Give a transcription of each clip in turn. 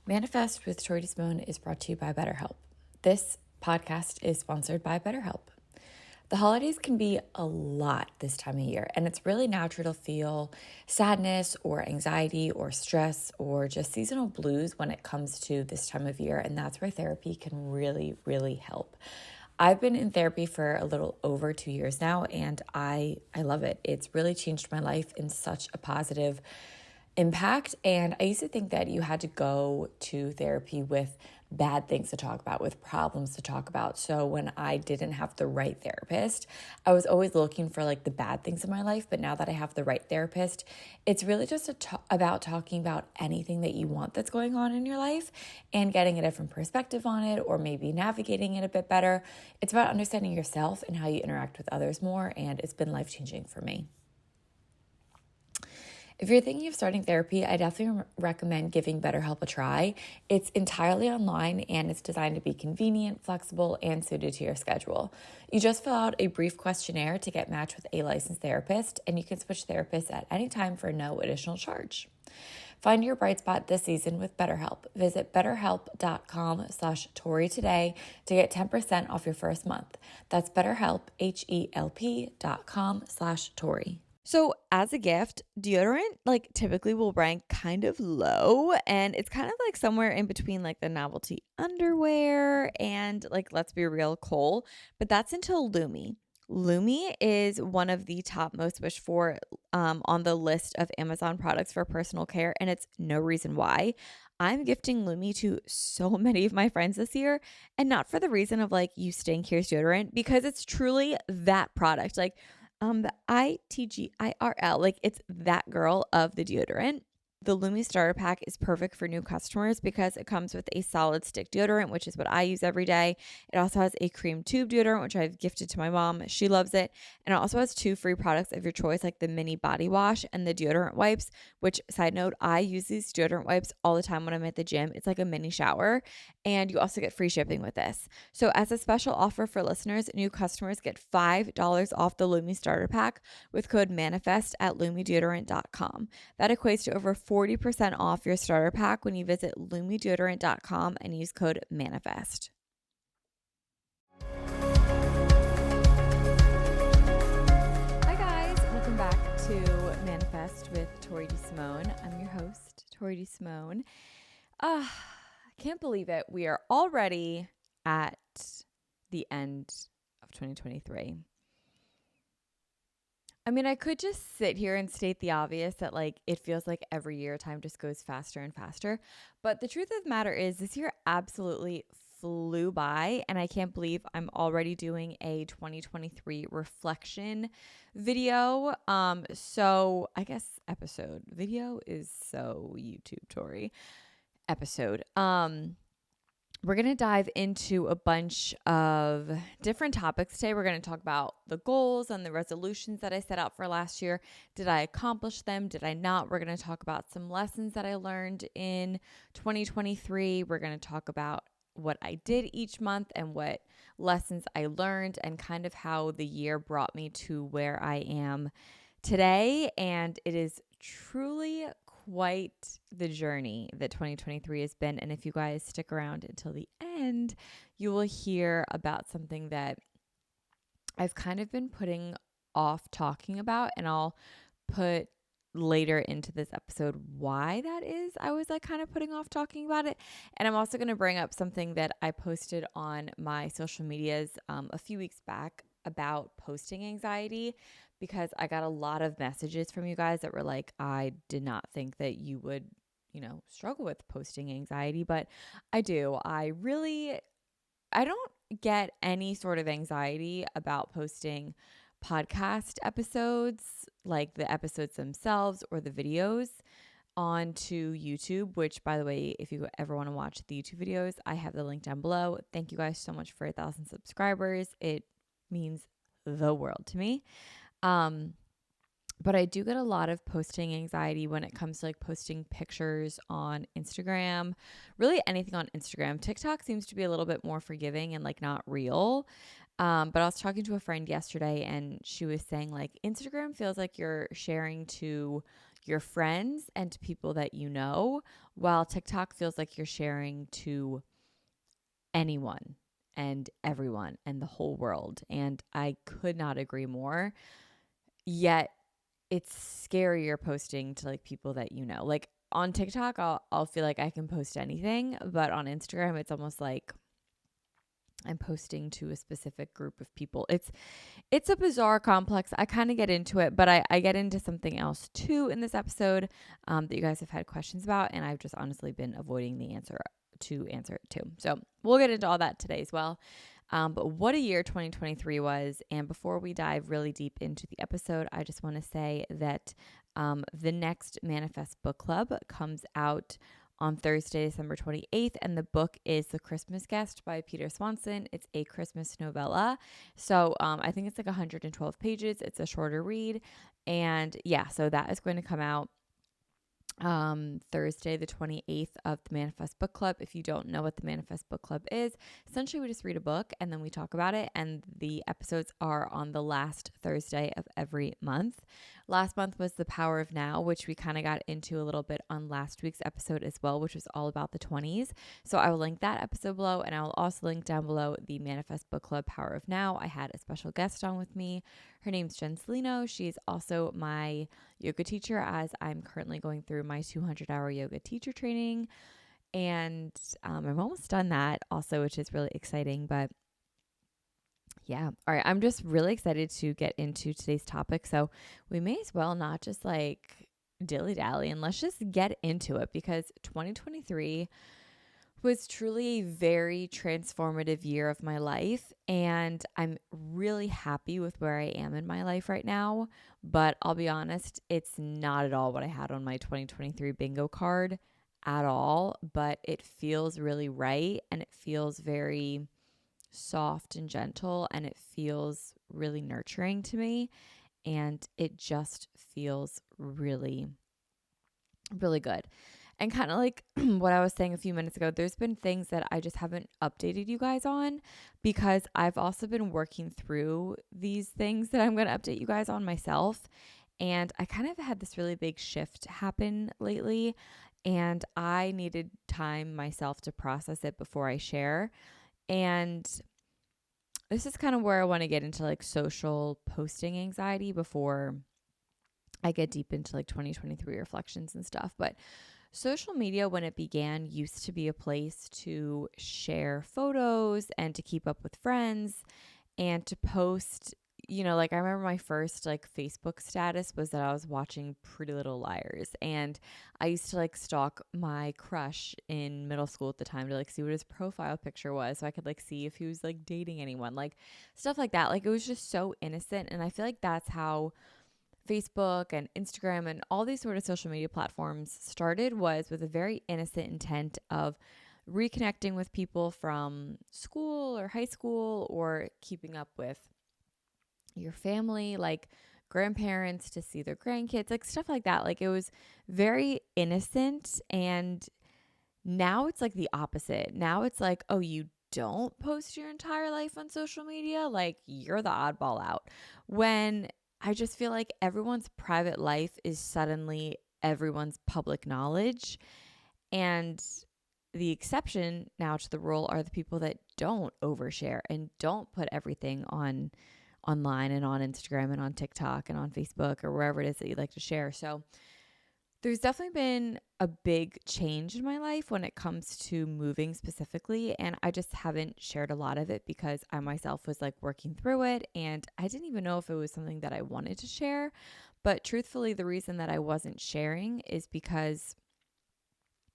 Manifest with Tori DeSimone is brought to you by BetterHelp. This podcast is sponsored by BetterHelp. The holidays can be a lot this time of year, and it's really natural to feel sadness or anxiety or stress or just seasonal blues when it comes to this time of year, and that's where therapy can really, really help. I've been in therapy for a little over 2 years now, and I love it. It's really changed my life in such a positive impact. And I used to think that you had to go to therapy with bad things to talk about, with problems to talk about. So when I didn't have the right therapist, I was always looking for like the bad things in my life. But now that I have the right therapist, it's really just about talking about anything that you want that's going on in your life and getting a different perspective on it, or maybe navigating it a bit better. It's about understanding yourself and how you interact with others more. And it's been life-changing for me. If you're thinking of starting therapy, I definitely recommend giving BetterHelp a try. It's entirely online and it's designed to be convenient, flexible, and suited to your schedule. You just fill out a brief questionnaire to get matched with a licensed therapist, and you can switch therapists at any time for no additional charge. Find your bright spot this season with BetterHelp. Visit betterhelp.com/Tori today to get 10% off your first month. That's BetterHelp, HELP.com/Tori. So as a gift, deodorant typically will rank kind of low, and it's kind of like somewhere in between like the novelty underwear and let's be real, Cole, but that's until Lumi. Lumi is one of the top most wished for on the list of Amazon products for personal care, and it's no reason why. I'm gifting Lumi to so many of my friends this year, and not for the reason of you stink, here's deodorant, because it's truly that product. The ITGIRL, it's that girl of the deodorant. The Lumi Starter Pack is perfect for new customers because it comes with a solid stick deodorant, which is what I use every day. It also has a cream tube deodorant, which I've gifted to my mom. She loves it. And it also has 2 free products of your choice, like the mini body wash and the deodorant wipes, which, side note, I use these deodorant wipes all the time when I'm at the gym. It's like a mini shower. And you also get free shipping with this. So as a special offer for listeners, new customers get $5 off the Lumi Starter Pack with code MANIFEST at LumiDeodorant.com. That equates to over 40% off your starter pack when you visit LumiDeodorant.com and use code MANIFEST. Hi guys, welcome back to Manifest with Tori DeSimone. I'm your host, Tori DeSimone. I can't believe it. We are already at the end of 2023. I mean, I could just sit here and state the obvious that it feels like every year time just goes faster and faster. But the truth of the matter is this year absolutely flew by, and I can't believe I'm already doing a 2023 reflection video. So I guess episode video is so YouTube Tori episode. We're going to dive into a bunch of different topics today. We're going to talk about the goals and the resolutions that I set out for last year. Did I accomplish them? Did I not? We're going to talk about some lessons that I learned in 2023. We're going to talk about what I did each month and what lessons I learned and kind of how the year brought me to where I am today. And it is truly quite the journey that 2023 has been. And if you guys stick around until the end, you will hear about something that I've kind of been putting off talking about, and I'll put later into this episode why that is. I was kind of putting off talking about it. And I'm also going to bring up something that I posted on my social medias a few weeks back about posting anxiety, because I got a lot of messages from you guys that were like, I did not think that you would, struggle with posting anxiety, but I do. I don't get any sort of anxiety about posting podcast episodes, like the episodes themselves or the videos, onto YouTube, which, by the way, if you ever want to watch the YouTube videos, I have the link down below. Thank you guys so much for 1,000 subscribers. It means the world to me. But I do get a lot of posting anxiety when it comes to posting pictures on Instagram, really anything on Instagram. TikTok seems to be a little bit more forgiving and not real. But I was talking to a friend yesterday and she was saying Instagram feels like you're sharing to your friends and to people that you know, while TikTok feels like you're sharing to anyone and everyone and the whole world. And I could not agree more. Yet it's scarier posting to like people that you know. Like on TikTok, I'll feel like I can post anything, but on Instagram, it's almost like I'm posting to a specific group of people. It's a bizarre complex. I kind of get into it, but I get into something else too in this episode that you guys have had questions about, and I've just honestly been avoiding the answer it too. So we'll get into all that today as well. But what a year 2023 was. And before we dive really deep into the episode, I just want to say that the next Manifest Book Club comes out on Thursday, December 28th. And the book is The Christmas Guest by Peter Swanson. It's a Christmas novella. So I think it's like 112 pages. It's a shorter read. And yeah, so that is going to come out Thursday, the 28th of the Manifest Book Club. If you don't know what the Manifest Book Club is, essentially we just read a book and then we talk about it. And the episodes are on the last Thursday of every month. Last month was The Power of Now, which we kind of got into a little bit on last week's episode as well, which was all about the 20s. So I will link that episode below, and I will also link down below the Manifest Book Club Power of Now. I had a special guest on with me. Her name's Jen Salino. She's also my yoga teacher, as I'm currently going through my 200-hour yoga teacher training. And I'm almost done that also, which is really exciting. But yeah. All right. I'm just really excited to get into today's topic. So we may as well not just like dilly dally and let's just get into it, because 2023 was truly a very transformative year of my life. And I'm really happy with where I am in my life right now. But I'll be honest, it's not at all what I had on my 2023 bingo card at all. But it feels really right. And it feels very soft and gentle, and it feels really nurturing to me, and it just feels really, really good. And kind of like what I was saying a few minutes ago, there's been things that I just haven't updated you guys on, because I've also been working through these things that I'm going to update you guys on myself. And I kind of had this really big shift happen lately, and I needed time myself to process it before I share. And this is kind of where I want to get into like social posting anxiety before I get deep into like 2023 reflections and stuff. But social media, when it began, used to be a place to share photos and to keep up with friends and to post. Like I remember my first like Facebook status was that I was watching Pretty Little Liars, and I used to like stalk my crush in middle school at the time to like see what his profile picture was, so I could like see if he was like dating anyone, like stuff like that. Like it was just so innocent, and I feel like that's how Facebook and Instagram and all these sort of social media platforms started, was with a very innocent intent of reconnecting with people from school or high school, or keeping up with your family, like grandparents to see their grandkids, like stuff like that. Like it was very innocent. And now it's like the opposite. Now it's like, oh, you don't post your entire life on social media? Like you're the oddball out. When I just feel like everyone's private life is suddenly everyone's public knowledge. And the exception now to the rule are the people that don't overshare and don't put everything online and on Instagram and on TikTok and on Facebook or wherever it is that you'd like to share. So there's definitely been a big change in my life when it comes to moving specifically. And I just haven't shared a lot of it because I myself was like working through it, and I didn't even know if it was something that I wanted to share. But truthfully, the reason that I wasn't sharing is because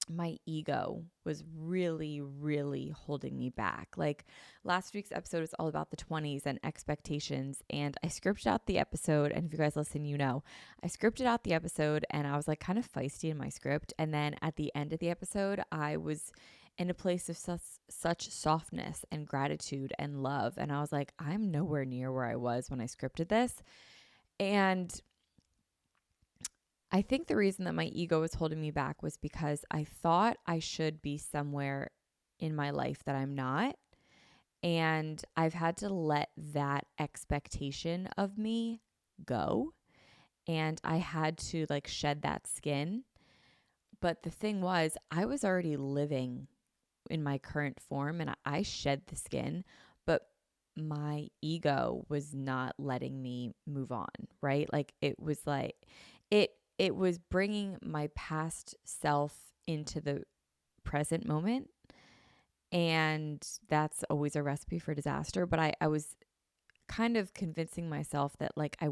my ego was really, really holding me back. Like last week's episode was all about the 20s and expectations. And I scripted out the episode. And if you guys listen, I scripted out the episode and I was like kind of feisty in my script. And then at the end of the episode, I was in a place of such softness and gratitude and love. And I was like, I'm nowhere near where I was when I scripted this. And I think the reason that my ego was holding me back was because I thought I should be somewhere in my life that I'm not. And I've had to let that expectation of me go. and I had to like shed that skin. But the thing was, I was already living in my current form and I shed the skin, but my ego was not letting me move on, right? Like it was like it was bringing my past self into the present moment, and that's always a recipe for disaster. But I was kind of convincing myself that like I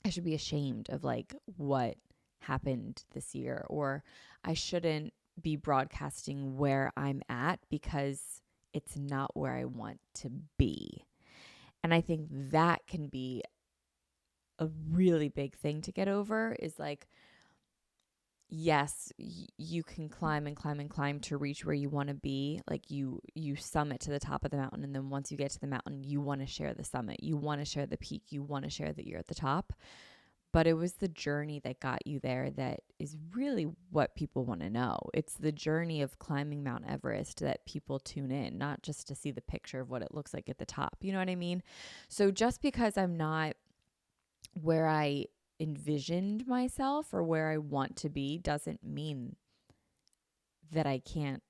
should be ashamed of like what happened this year, or I shouldn't be broadcasting where I'm at because it's not where I want to be. And I think that can be a really big thing to get over, is like, yes, you can climb and climb and climb to reach where you want to be. Like you summit to the top of the mountain, and then once you get to the mountain, you want to share the summit. You want to share the peak. You want to share that you're at the top. But it was the journey that got you there that is really what people want to know. It's the journey of climbing Mount Everest that people tune in, not just to see the picture of what it looks like at the top. You know what I mean? So just because I'm not where I envisioned myself or where I want to be doesn't mean that I can't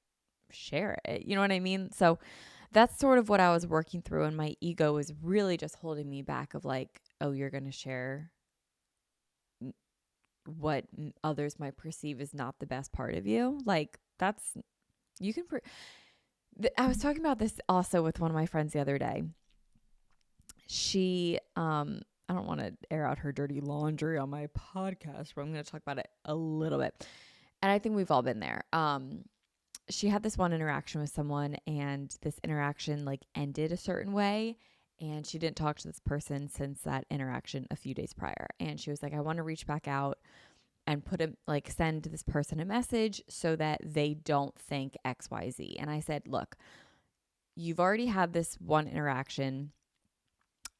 share it. You know what I mean? So that's sort of what I was working through. And my ego was really just holding me back of like, oh, you're going to share what others might perceive as not the best part of you. Like that's, you can, I was talking about this also with one of my friends the other day. She, I don't want to air out her dirty laundry on my podcast, but I'm going to talk about it a little bit. And I think we've all been there. She had this one interaction with someone, and this interaction like ended a certain way. And she didn't talk to this person since that interaction a few days prior. And she was like, I want to reach back out and send this person a message so that they don't think XYZ. And I said, look, you've already had this one interaction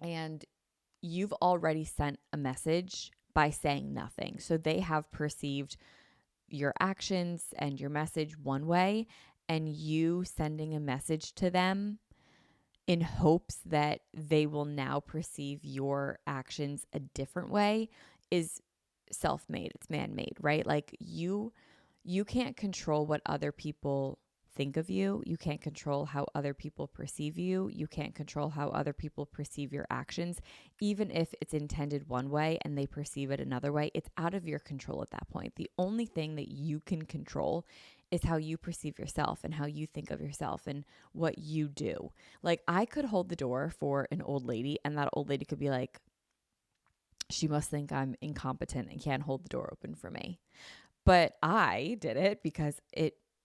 and you've already sent a message by saying nothing. So they have perceived your actions and your message one way, and you sending a message to them in hopes that they will now perceive your actions a different way is self-made. It's man-made, right? Like you can't control what other people think of you. You can't control how other people perceive you. You can't control how other people perceive your actions, even if it's intended one way and they perceive it another way. It's out of your control at that point. The only thing that you can control is how you perceive yourself and how you think of yourself and what you do. Like I could hold the door for an old lady, and that old lady could be like, she must think I'm incompetent and can't hold the door open for me. But I did it because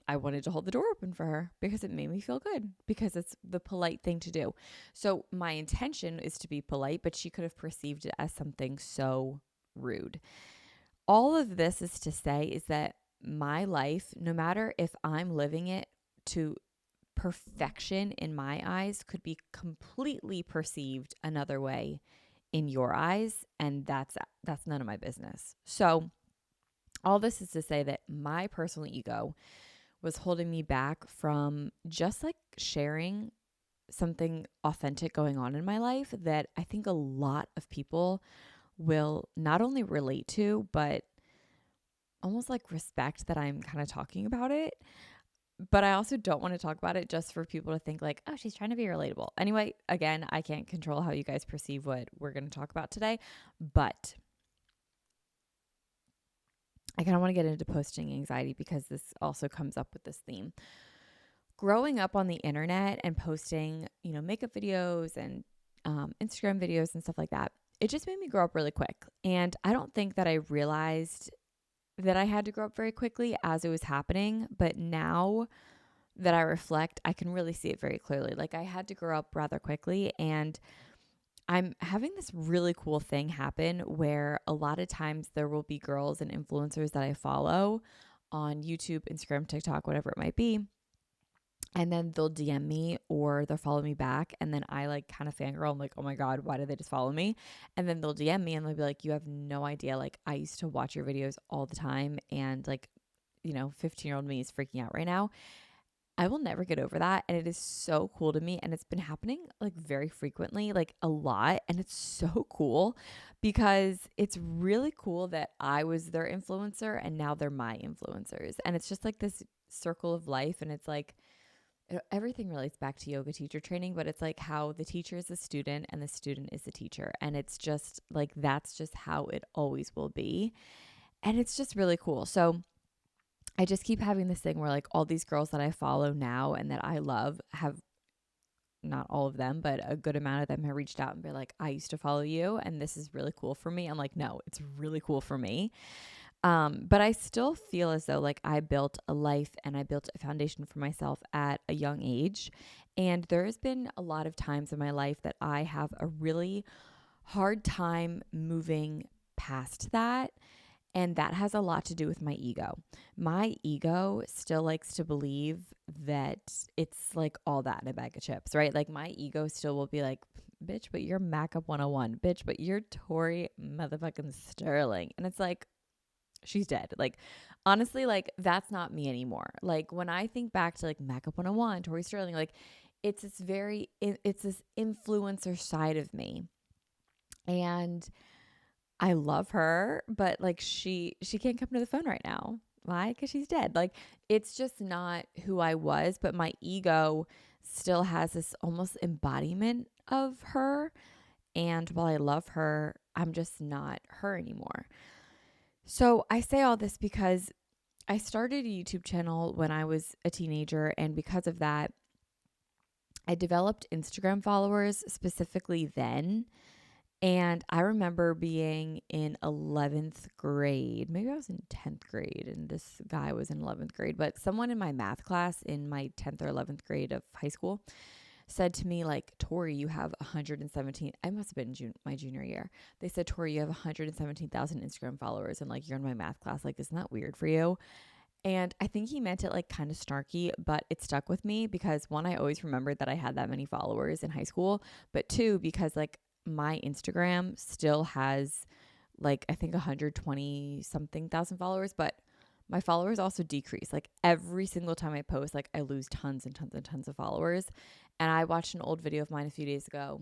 I wanted to hold the door open for her because it made me feel good, because it's the polite thing to do. So my intention is to be polite, but she could have perceived it as something so rude. All of this is to say is that my life, no matter if I'm living it to perfection in my eyes, could be completely perceived another way in your eyes, and that's none of my business. So all this is to say that my personal ego was holding me back from just like sharing something authentic going on in my life that I think a lot of people will not only relate to, but almost like respect that I'm kind of talking about it. But I also don't want to talk about it just for people to think like, oh, she's trying to be relatable. Anyway, again, I can't control how you guys perceive what we're going to talk about today, but I kind of want to get into posting anxiety because this also comes up with this theme. Growing up on the internet and posting, makeup videos and Instagram videos and stuff like that, it just made me grow up really quick. And I don't think that I realized that I had to grow up very quickly as it was happening. But now that I reflect, I can really see it very clearly. Like I had to grow up rather quickly, and I'm having this really cool thing happen where a lot of times there will be girls and influencers that I follow on YouTube, Instagram, TikTok, whatever it might be. And then they'll DM me or they'll follow me back. And then I like kind of fangirl. I'm like, oh my God, why did they just follow me? And then they'll DM me and they'll be like, you have no idea. Like I used to watch your videos all the time. And like, 15-year-old me is freaking out right now. I will never get over that. And it is so cool to me. And it's been happening like very frequently, like a lot. And it's so cool because it's really cool that I was their influencer and now they're my influencers. And it's just like this circle of life. And it's like, everything relates back to yoga teacher training, but it's like how the teacher is the student and the student is the teacher. And it's just like, that's just how it always will be. And it's just really cool. So I just keep having this thing where like all these girls that I follow now and that I love have, not all of them, but a good amount of them have reached out and been like, I used to follow you and this is really cool for me. I'm like, no, it's really cool for me. But I still feel as though like I built a life and I built a foundation for myself at a young age. And there's been a lot of times in my life that I have a really hard time moving past that. And that has a lot to do with my ego. My ego still likes to believe that it's like all that in a bag of chips, right? Like my ego still will be like, bitch, but you're Makeup 101. Bitch, but you're Tori motherfucking Sterling. And it's like, she's dead. Like, honestly, like that's not me anymore. Like when I think back to like Makeup 101, Tori Sterling, like it's this influencer side of me. And I love her, but like she can't come to the phone right now. Why? Because she's dead. Like it's just not who I was, but my ego still has this almost embodiment of her. And while I love her, I'm just not her anymore. So I say all this because I started a YouTube channel when I was a teenager. And because of that, I developed Instagram followers specifically then. And I remember being in 11th grade. Maybe I was in 10th grade and this guy was in 11th grade. But someone in my math class in my 10th or 11th grade of high school said to me, like, Tori, you have 117. I must have been my junior year. They said, Tori, you have 117,000 Instagram followers. And like, you're in my math class. Like, isn't that weird for you? And I think he meant it like kind of snarky, but it stuck with me because one, I always remembered that I had that many followers in high school. But two, because like my Instagram still has like I think 120 something thousand followers, but my followers also decrease. Like every single time I post, like I lose tons and tons and tons of followers. And I watched an old video of mine a few days ago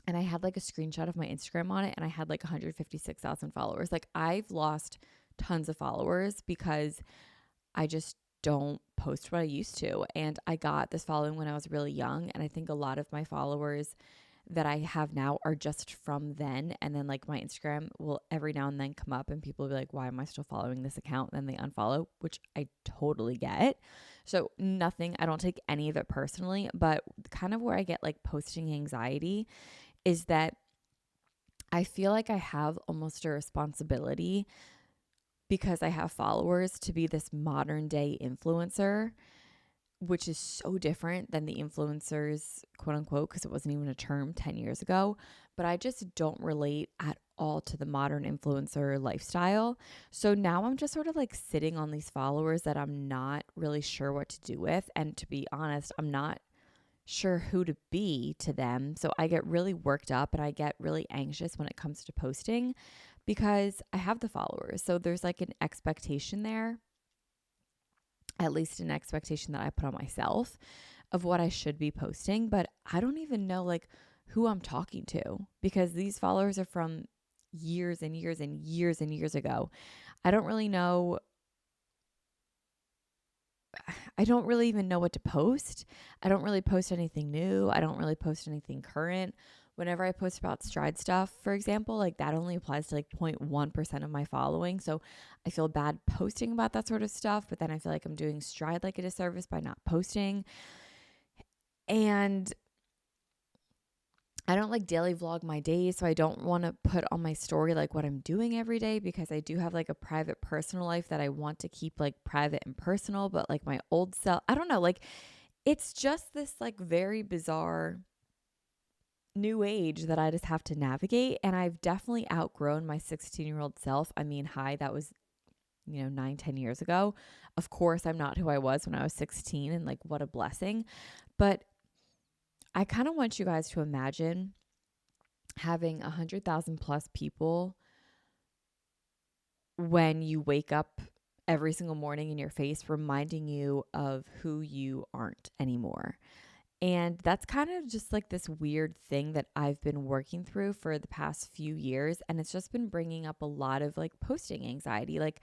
and I had like a screenshot of my Instagram on it and I had like 156,000 followers. Like I've lost tons of followers because I just don't post what I used to. And I got this following when I was really young. And I think a lot of my followers that I have now are just from then. And then like my Instagram will every now and then come up and people will be like, why am I still following this account? And then they unfollow, which I totally get. So nothing, I don't take any of it personally, but kind of where I get like posting anxiety is that I feel like I have almost a responsibility because I have followers to be this modern day influencer, which is so different than the influencers, quote unquote, because it wasn't even a term 10 years ago. But I just don't relate at all to the modern influencer lifestyle. So now I'm just sort of like sitting on these followers that I'm not really sure what to do with. And to be honest, I'm not sure who to be to them. So I get really worked up and I get really anxious when it comes to posting because I have the followers. So there's like an expectation there, at least an expectation that I put on myself of what I should be posting, but I don't even know like who I'm talking to because these followers are from years and years and years and years ago. I don't really know. I don't really even know what to post. I don't really post anything new. I don't really post anything current. Whenever I post about stride stuff, for example, like that only applies to like 0.1% of my following. So I feel bad posting about that sort of stuff, but then I feel like I'm doing stride like a disservice by not posting. And I don't like daily vlog my days, so I don't want to put on my story like what I'm doing every day because I do have like a private personal life that I want to keep like private and personal, but like my old self, I don't know, like it's just this like very bizarre new age that I just have to navigate. And I've definitely outgrown my 16-year-old self. I mean, hi, that was 9-10 years ago. Of course, I'm not who I was when I was 16 and like what a blessing. But I kind of want you guys to imagine having 100,000 plus people when you wake up every single morning in your face, reminding you of who you aren't anymore. And that's kind of just like this weird thing that I've been working through for the past few years. And it's just been bringing up a lot of like posting anxiety. Like,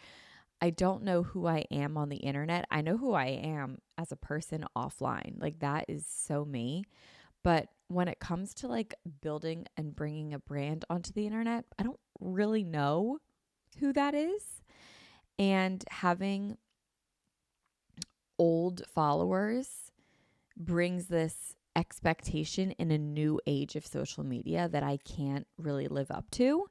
I don't know who I am on the internet. I know who I am as a person offline. Like, that is so me. But when it comes to like building and bringing a brand onto the internet, I don't really know who that is. And having old followers brings this expectation in a new age of social media that I can't really live up to.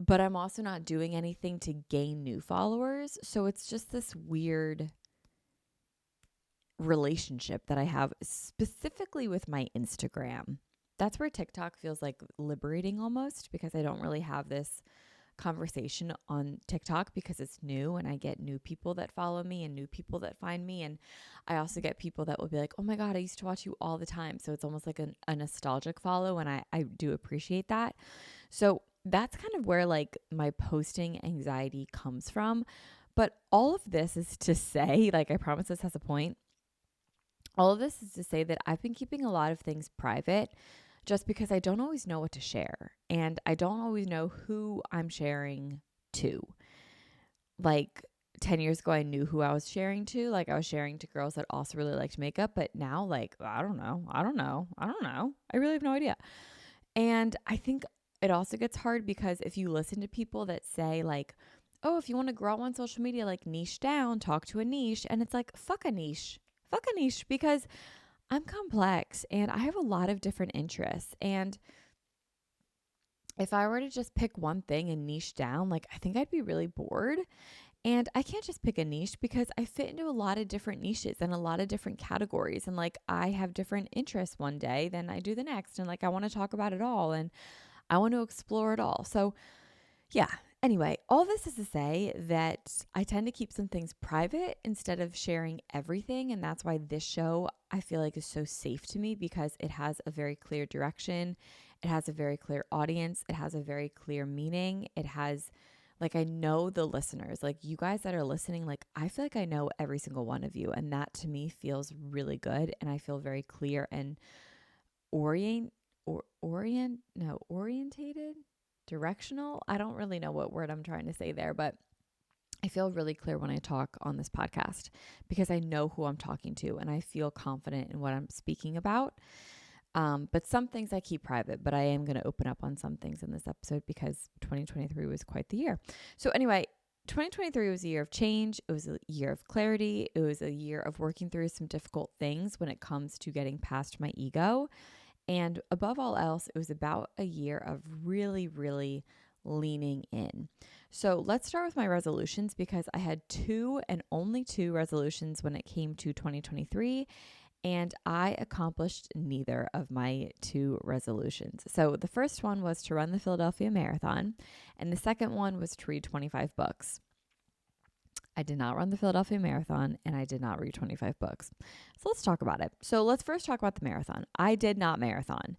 But I'm also not doing anything to gain new followers. So it's just this weird relationship that I have specifically with my Instagram. That's where TikTok feels like liberating almost, because I don't really have this conversation on TikTok because it's new and I get new people that follow me and new people that find me. And I also get people that will be like, oh my God, I used to watch you all the time. So it's almost like a nostalgic follow. And I do appreciate that. So that's kind of where like my posting anxiety comes from. But all of this is to say, like, I promise this has a point. All of this is to say that I've been keeping a lot of things private just because I don't always know what to share. And I don't always know who I'm sharing to. Like 10 years ago, I knew who I was sharing to. Like, I was sharing to girls that also really liked makeup. But now, like, I don't know. I really have no idea. And I think it also gets hard because if you listen to people that say, like, oh, if you want to grow on social media, like, niche down, talk to a niche. And it's like, fuck a niche, because I'm complex and I have a lot of different interests. And if I were to just pick one thing and niche down, like, I think I'd be really bored. And I can't just pick a niche because I fit into a lot of different niches and a lot of different categories. And like, I have different interests one day than I do the next. And like, I want to talk about it all and I want to explore it all. So yeah. Anyway, all this is to say that I tend to keep some things private instead of sharing everything. And that's why this show, I feel like, is so safe to me because it has a very clear direction. It has a very clear audience. It has a very clear meaning. It has, like, I know the listeners, like you guys that are listening, like, I feel like I know every single one of you. And that to me feels really good. And I feel very clear and orientated. Directional. I don't really know what word I'm trying to say there, but I feel really clear when I talk on this podcast because I know who I'm talking to and I feel confident in what I'm speaking about. But some things I keep private, but I am going to open up on some things in this episode because 2023 was quite the year. So anyway, 2023 was a year of change. It was a year of clarity. It was a year of working through some difficult things when it comes to getting past my ego. And above all else, it was about a year of really, really leaning in. So let's start with my resolutions because I had 2 and only 2 resolutions when it came to 2023. And I accomplished neither of my 2 resolutions. So the first one was to run the Philadelphia Marathon. And the second one was to read 25 books. I did not run the Philadelphia Marathon and I did not read 25 books. So let's talk about it. So let's first talk about the marathon. I did not marathon.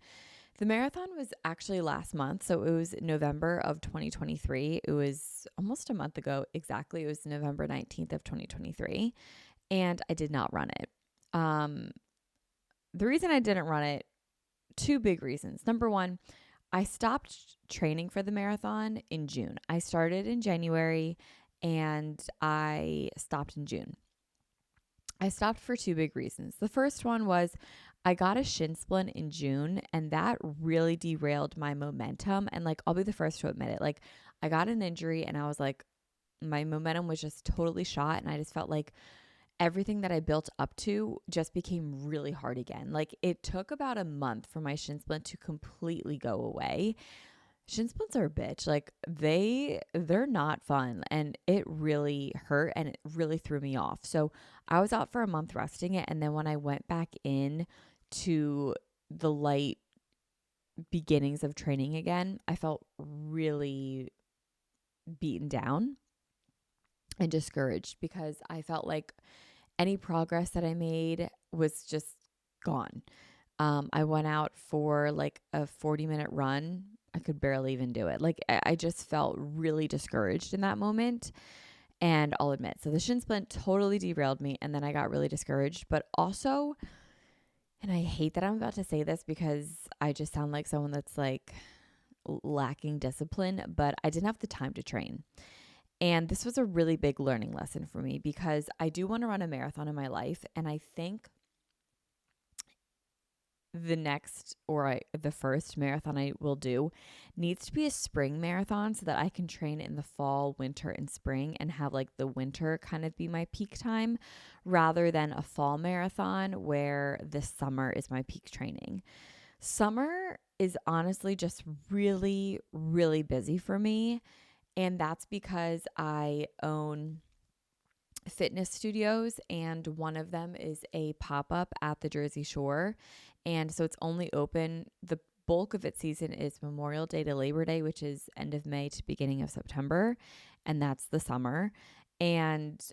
The marathon was actually last month. So it was November of 2023. It was almost a month ago exactly. It was November 19th of 2023. And I did not run it. The reason I didn't run it, 2 big reasons. Number one, I stopped training for the marathon in June. I started in January and I stopped in June. I stopped for 2 big reasons. The first one was I got a shin splint in June and that really derailed my momentum. And like, I'll be the first to admit it. Like, I got an injury and I was like, my momentum was just totally shot. And I just felt like everything that I built up to just became really hard again. Like, it took about a month for my shin splint to completely go away. Shin splints are a bitch. Like, they're not fun and it really hurt and it really threw me off. So I was out for a month resting it. And then when I went back in to the light beginnings of training again, I felt really beaten down and discouraged because I felt like any progress that I made was just gone. I went out for like a 40-minute run. I could barely even do it. Like, I just felt really discouraged in that moment. And I'll admit, so the shin splint totally derailed me. And then I got really discouraged, but also, and I hate that I'm about to say this because I just sound like someone that's like lacking discipline, but I didn't have the time to train. And this was a really big learning lesson for me because I do want to run a marathon in my life. And I think the first marathon I will do needs to be a spring marathon so that I can train in the fall, winter, and spring and have like the winter kind of be my peak time rather than a fall marathon where the summer is my peak training. Summer is honestly just really, really busy for me. And that's because I own fitness studios, and one of them is a pop up at the Jersey Shore. And so it's only open, the bulk of its season is Memorial Day to Labor Day, which is end of May to beginning of September. And that's the summer. And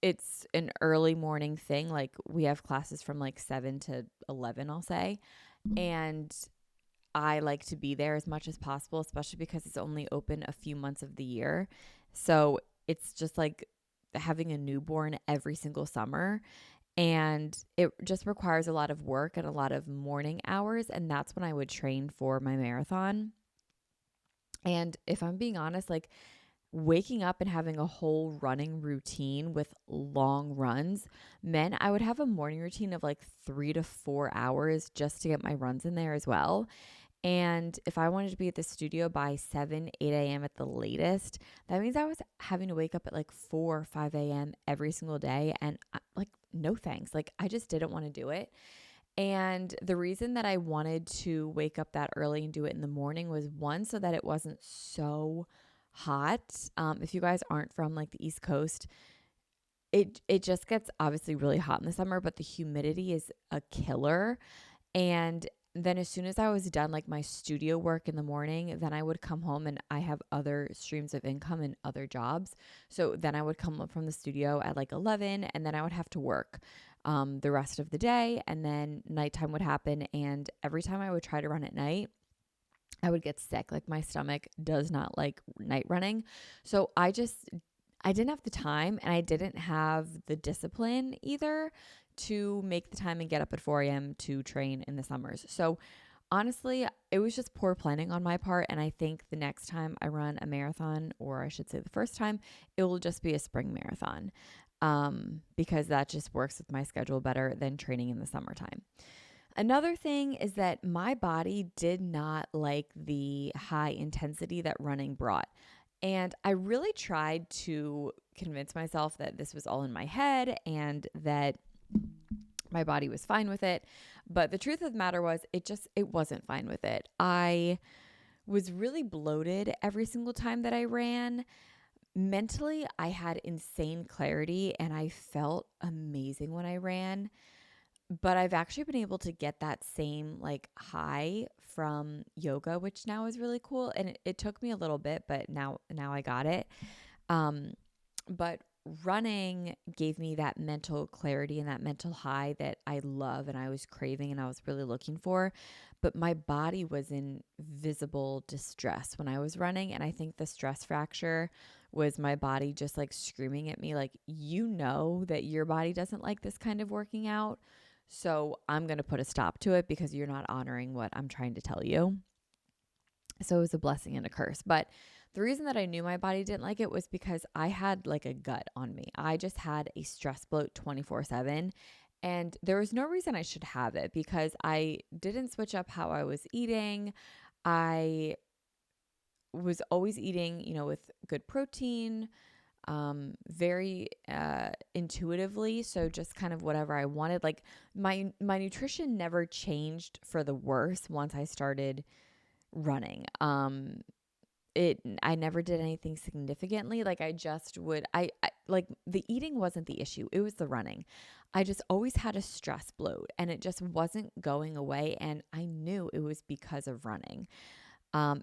it's an early morning thing. Like we have classes from like 7 to 11, I'll say. And I like to be there as much as possible, especially because it's only open a few months of the year. So it's just like having a newborn every single summer. And it just requires a lot of work and a lot of morning hours. And that's when I would train for my marathon. And if I'm being honest, like waking up and having a whole running routine with long runs meant I would have a morning routine of like 3 to 4 hours just to get my runs in there as well. And if I wanted to be at the studio by 7, 8 a.m. at the latest, that means I was having to wake up at like 4 or 5 a.m. every single day. And like, no thanks. Like, I just didn't want to do it. And the reason that I wanted to wake up that early and do it in the morning was one, so that it wasn't so hot. If you guys aren't from like the East Coast, it just gets obviously really hot in the summer, but the humidity is a killer. And then as soon as I was done like my studio work in the morning, then I would come home, and I have other streams of income and other jobs. So then I would come up from the studio at like 11, and then I would have to work the rest of the day, and then nighttime would happen. And every time I would try to run at night, I would get sick. Like my stomach does not like night running. So I didn't have the time, and I didn't have the discipline either to make the time and get up at 4 a.m. to train in the summers. So honestly, it was just poor planning on my part. And I think the next time I run a marathon, or I should say the first time, it will just be a spring marathon because that just works with my schedule better than training in the summertime. Another thing is that my body did not like the high intensity that running brought. And I really tried to convince myself that this was all in my head and that my body was fine with it. But the truth of the matter was it wasn't fine with it. I was really bloated every single time that I ran. Mentally, I had insane clarity and I felt amazing when I ran. But I've actually been able to get that same like high from yoga, which now is really cool. And it took me a little bit, but now I got it. But running gave me that mental clarity and that mental high that I love and I was craving and I was really looking for. But my body was in visible distress when I was running. And I think the stress fracture was my body just like screaming at me, like, you know that your body doesn't like this kind of working out. So I'm going to put a stop to it because you're not honoring what I'm trying to tell you. So it was a blessing and a curse. But the reason that I knew my body didn't like it was because I had like a gut on me. I just had a stress bloat 24/7. And there was no reason I should have it because I didn't switch up how I was eating. I was always eating, with good protein, very intuitively. So just kind of whatever I wanted. Like my nutrition never changed for the worse once I started running. I never did anything significantly. Like I just would, I like the eating wasn't the issue. It was the running. I just always had a stress bloat and it just wasn't going away. And I knew it was because of running.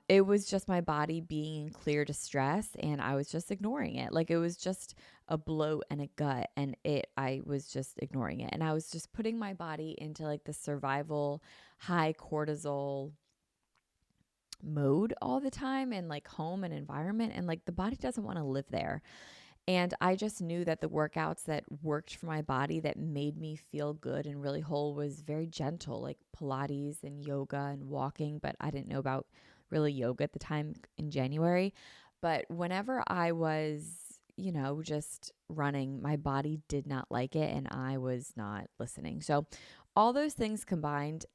It was just my body being in clear distress and I was just ignoring it. Like it was just a bloat and a gut and I was just ignoring it. And I was just putting my body into like the survival high cortisol mode all the time and like home and environment, and like the body doesn't want to live there. And I just knew that the workouts that worked for my body, that made me feel good and really whole, was very gentle, like Pilates and yoga and walking. But I didn't know about really yoga at the time in January. But whenever I was, just running, my body did not like it and I was not listening. So all those things combined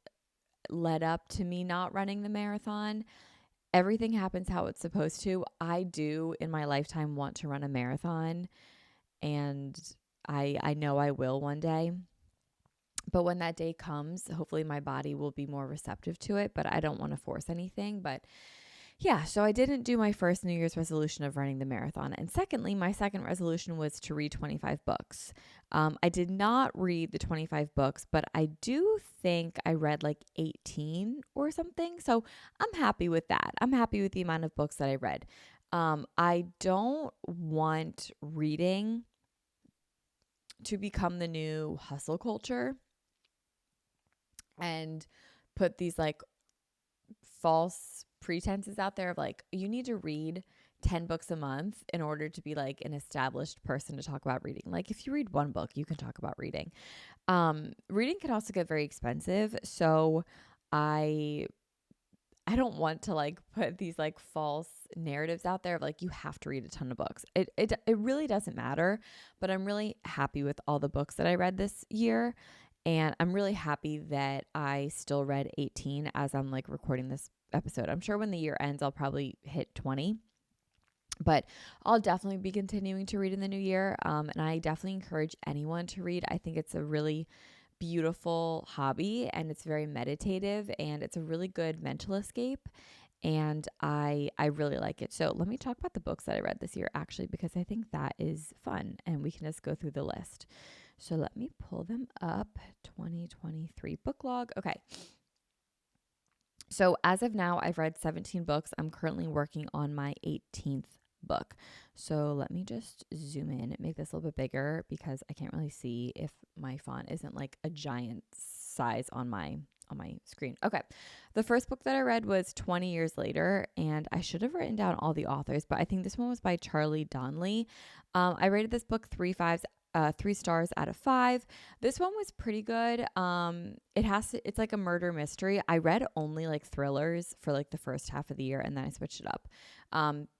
led up to me not running the marathon. Everything happens how it's supposed to. I do in my lifetime want to run a marathon, and I know I will one day. But when that day comes, hopefully my body will be more receptive to it, but I don't want to force anything. But yeah, so I didn't do my first New Year's resolution of running the marathon. And secondly, my second resolution was to read 25 books. I did not read the 25 books, but I do think I read like 18 or something. So I'm happy with that. I'm happy with the amount of books that I read. I don't want reading to become the new hustle culture and put these like false pretenses out there of like, you need to read 10 books a month in order to be like an established person to talk about reading. Like if you read one book, you can talk about reading. Reading can also get very expensive. So I don't want to like put these like false narratives out there of like, you have to read a ton of books. It really doesn't matter, but I'm really happy with all the books that I read this year. And I'm really happy that I still read 18 as I'm like recording this episode. I'm sure when the year ends, I'll probably hit 20, but I'll definitely be continuing to read in the new year. And I definitely encourage anyone to read. I think it's a really beautiful hobby and it's very meditative and it's a really good mental escape. And I really like it. So let me talk about the books that I read this year actually, because I think that is fun and we can just go through the list. So let me pull them up. 2023 book log. Okay. So as of now, I've read 17 books. I'm currently working on my 18th book. So let me just zoom in and make this a little bit bigger because I can't really see if my font isn't like a giant size on my screen. Okay. The first book that I read was 20 Years Later, and I should have written down all the authors, but I think this one was by Charlie Donnelly. I rated this book 3 stars out of 5. This one was pretty good. It's like a murder mystery. I read only like thrillers for like the first half of the year and then I switched it up.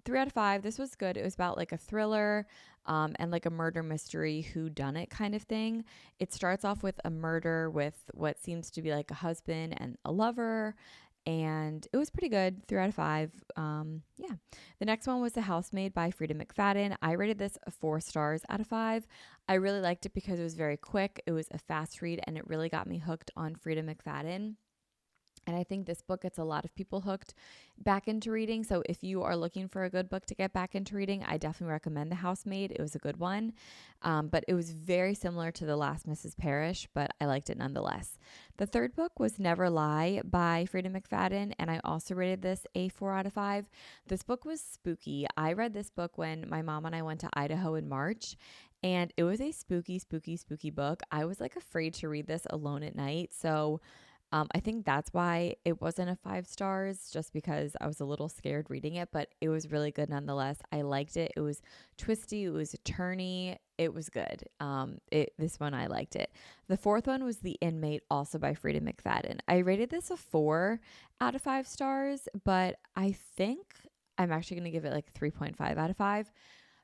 3 out of 5. This was good. It was about like a thriller, and like a murder mystery whodunit kind of thing. It starts off with a murder with what seems to be like a husband and a lover. And it was pretty good. 3 out of 5. Yeah. The next one was The Housemaid by Frida McFadden. I rated this 4 stars out of 5. I really liked it because it was very quick. It was a fast read and it really got me hooked on Frida McFadden. And I think this book gets a lot of people hooked back into reading. So if you are looking for a good book to get back into reading, I definitely recommend The Housemaid. It was a good one. But it was very similar to The Last Mrs. Parrish, but I liked it nonetheless. The third book was Never Lie by Frida McFadden, and I also rated this a 4 out of 5. This book was spooky. I read this book when my mom and I went to Idaho in March, and it was a spooky, spooky, spooky book. I was like afraid to read this alone at night. So I think that's why it wasn't a 5 stars, just because I was a little scared reading it, but it was really good nonetheless. I liked it. It was twisty. It was turny. It was good. This one, I liked it. The fourth one was The Inmate, also by Frida McFadden. I rated this a 4 out of 5 stars, but I think I'm actually going to give it like 3.5 out of 5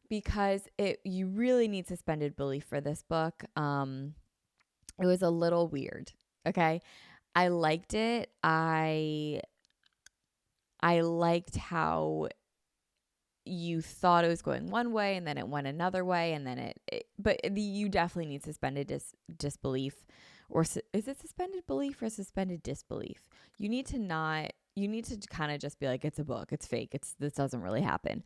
because you really need suspended belief for this book. It was a little weird. Okay. I liked it. I liked how you thought it was going one way and then it went another way and then you definitely need suspended disbelief, or is it suspended belief or suspended disbelief? You need to kind of just be like, it's a book, it's fake, this doesn't really happen.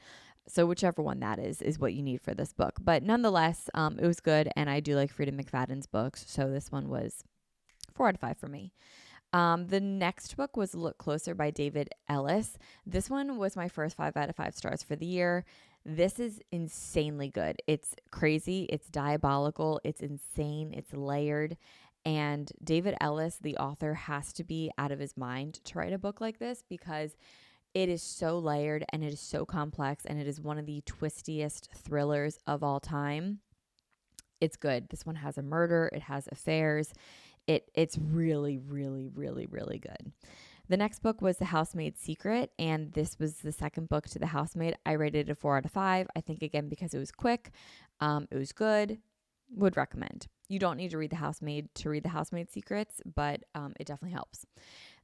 So whichever one that is what you need for this book. But nonetheless, it was good, and I do like Frida McFadden's books, so this one was 4 out of 5 for me. The next book was Look Closer by David Ellis. This one was my first 5 out of 5 stars for the year. This is insanely good. It's crazy. It's diabolical. It's insane. It's layered. And David Ellis, the author, has to be out of his mind to write a book like this because It is so layered and it is so complex, and it is one of the twistiest thrillers of all time. It's good. This one has a murder, it has affairs. It's really, really, really, really good. The next book was The Housemaid's Secret, and this was the second book to The Housemaid. I rated it a 4 out of 5. I think, again, because it was quick, it was good. Would recommend. You don't need to read The Housemaid to read The Housemaid's Secrets, but it definitely helps.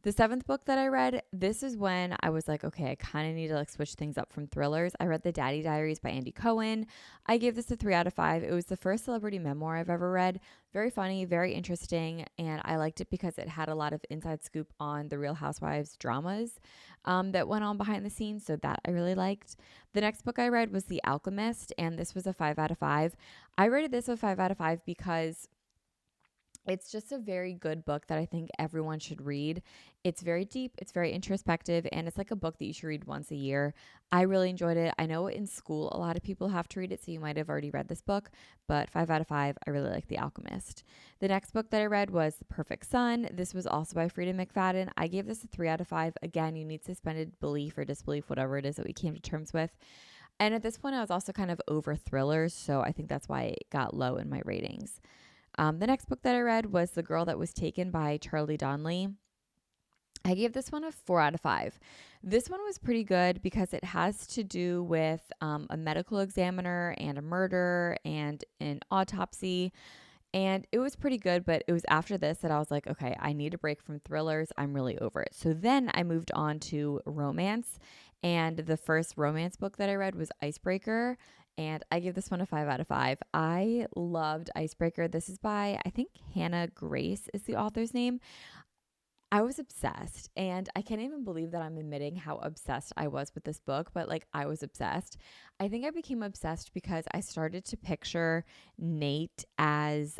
The seventh book that I read, this is when I was like, okay, I kind of need to like switch things up from thrillers. I read The Daddy Diaries by Andy Cohen. I gave this a 3 out of 5. It was the first celebrity memoir I've ever read. Very funny, very interesting, and I liked it because it had a lot of inside scoop on the Real Housewives dramas that went on behind the scenes, so that I really liked. The next book I read was The Alchemist, and this was a 5 out of 5. I rated this a 5 out of 5 because it's just a very good book that I think everyone should read. It's very deep, it's very introspective, and it's like a book that you should read once a year. I really enjoyed it. I know in school a lot of people have to read it, so you might have already read this book, but 5 out of 5, I really like The Alchemist. The next book that I read was The Perfect Son. This was also by Frida McFadden. I gave this a 3 out of 5. Again, you need suspended belief or disbelief, whatever it is that we came to terms with. And at this point, I was also kind of over thrillers, so I think that's why it got low in my ratings. The next book that I read was The Girl That Was Taken by Charlie Donnelly. I gave this one a 4 out of 5. This one was pretty good because it has to do with a medical examiner and a murder and an autopsy. And it was pretty good, but it was after this that I was like, okay, I need a break from thrillers. I'm really over it. So then I moved on to romance. And the first romance book that I read was Icebreaker. And I give this one a 5 out of 5. I loved Icebreaker. This is by, I think, Hannah Grace is the author's name. I was obsessed, and I can't even believe that I'm admitting how obsessed I was with this book, but like I was obsessed. I think I became obsessed because I started to picture Nate as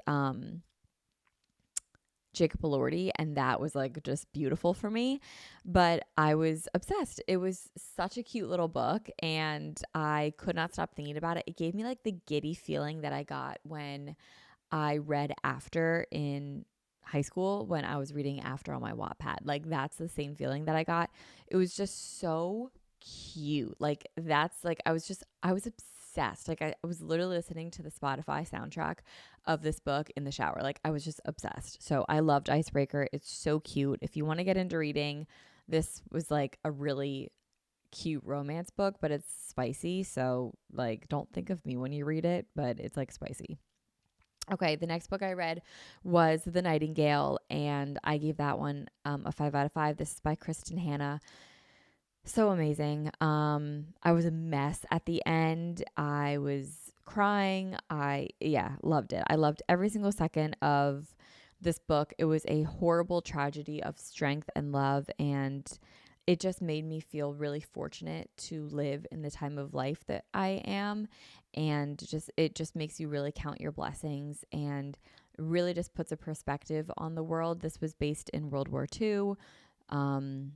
Jacob Elordi, and that was like just beautiful for me. But I was obsessed. It was such a cute little book, and I could not stop thinking about it. It gave me like the giddy feeling that I got when I read After in high school, when I was reading After on my Wattpad. Like that's the same feeling that I got. It was just so cute. Like that's like I was obsessed. Like I was literally listening to the Spotify soundtrack of this book in the shower. Like I was just obsessed. So I loved Icebreaker. It's so cute. If you want to get into reading, this was like a really cute romance book, but it's spicy. So like don't think of me when you read it, but it's like spicy. Okay, the next book I read was The Nightingale, and I gave that one a 5 out of 5. This is by Kristen Hanna. So amazing. I was a mess at the end. I was crying. Loved it. I loved every single second of this book. It was a horrible tragedy of strength and love, and it just made me feel really fortunate to live in the time of life that I am. And it just makes you really count your blessings and really just puts a perspective on the world. This was based in World War II. And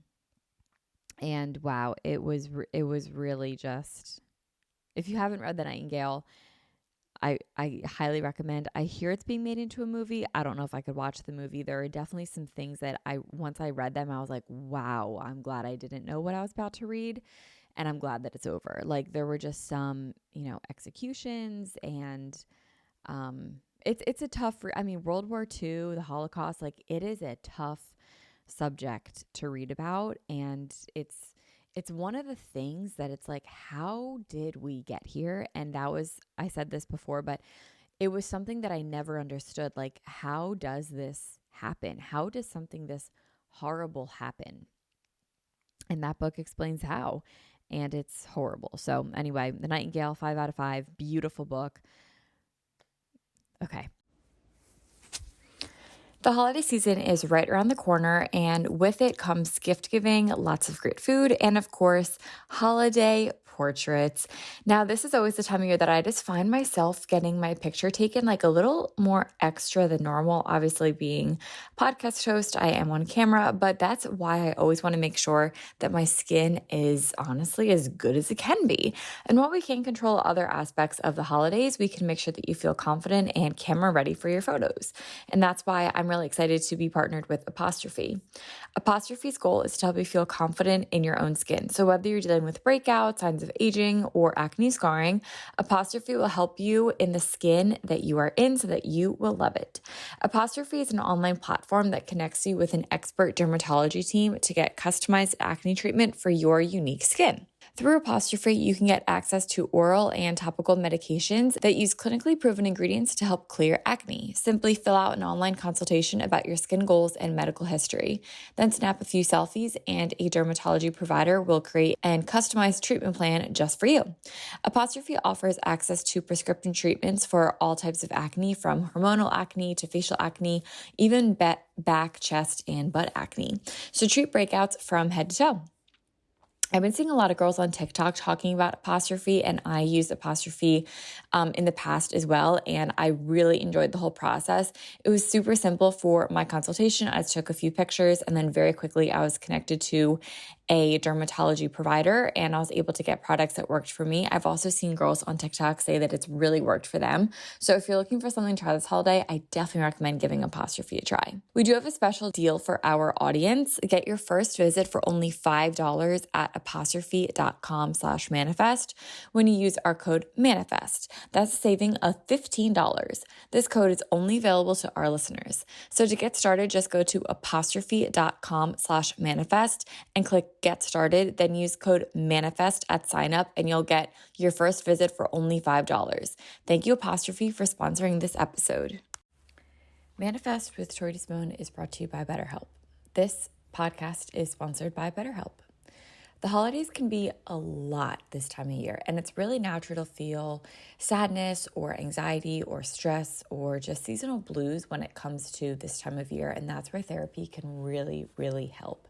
wow, it was really just, if you haven't read The Nightingale, I highly recommend. I hear it's being made into a movie. I don't know if I could watch the movie. There are definitely some things that once I read them, I was like, wow, I'm glad I didn't know what I was about to read. And I'm glad that it's over. Like there were just some, executions, and it's a tough, World War II, the Holocaust, like it is a tough subject to read about. And it's one of the things that it's like, how did we get here? And I said this before, but it was something that I never understood. Like, how does this happen? How does something this horrible happen? And that book explains how, and it's horrible. So anyway, The Nightingale, 5 out of 5, beautiful book. Okay. The holiday season is right around the corner, and with it comes gift giving, lots of great food, and of course, holiday portraits. Now, this is always the time of year that I just find myself getting my picture taken like a little more extra than normal. Obviously, being a podcast host, I am on camera, but that's why I always want to make sure that my skin is honestly as good as it can be. And while we can't control other aspects of the holidays, we can make sure that you feel confident and camera ready for your photos. And that's why I'm really excited to be partnered with Apostrophe. Apostrophe's goal is to help you feel confident in your own skin. So whether you're dealing with breakouts, signs of aging, or acne scarring, Apostrophe will help you in the skin that you are in so that you will love it. Apostrophe is an online platform that connects you with an expert dermatology team to get customized acne treatment for your unique skin. Through Apostrophe, you can get access to oral and topical medications that use clinically proven ingredients to help clear acne. Simply fill out an online consultation about your skin goals and medical history. Then snap a few selfies and a dermatology provider will create a customized treatment plan just for you. Apostrophe offers access to prescription treatments for all types of acne, from hormonal acne to facial acne, even back, chest, and butt acne. So treat breakouts from head to toe. I've been seeing a lot of girls on TikTok talking about Apostrophe, and I used Apostrophe in the past as well, and I really enjoyed the whole process. It was super simple for my consultation. I just took a few pictures, and then very quickly I was connected to a dermatology provider, and I was able to get products that worked for me. I've also seen girls on TikTok say that it's really worked for them. So if you're looking for something to try this holiday, I definitely recommend giving Apostrophe a try. We do have a special deal for our audience. Get your first visit for only $5 at apostrophe.com/manifest when you use our code MANIFEST. That's a saving of $15. This code is only available to our listeners. So to get started, just go to apostrophe.com/manifest and click Get Started, then use code MANIFEST at sign up and you'll get your first visit for only $5. Thank you, Apostrophe, for sponsoring this episode. Manifest with Tori DeSimone is brought to you by BetterHelp. This podcast is sponsored by BetterHelp. The holidays can be a lot this time of year, and it's really natural to feel sadness or anxiety or stress or just seasonal blues when it comes to this time of year, and that's where therapy can really, really help.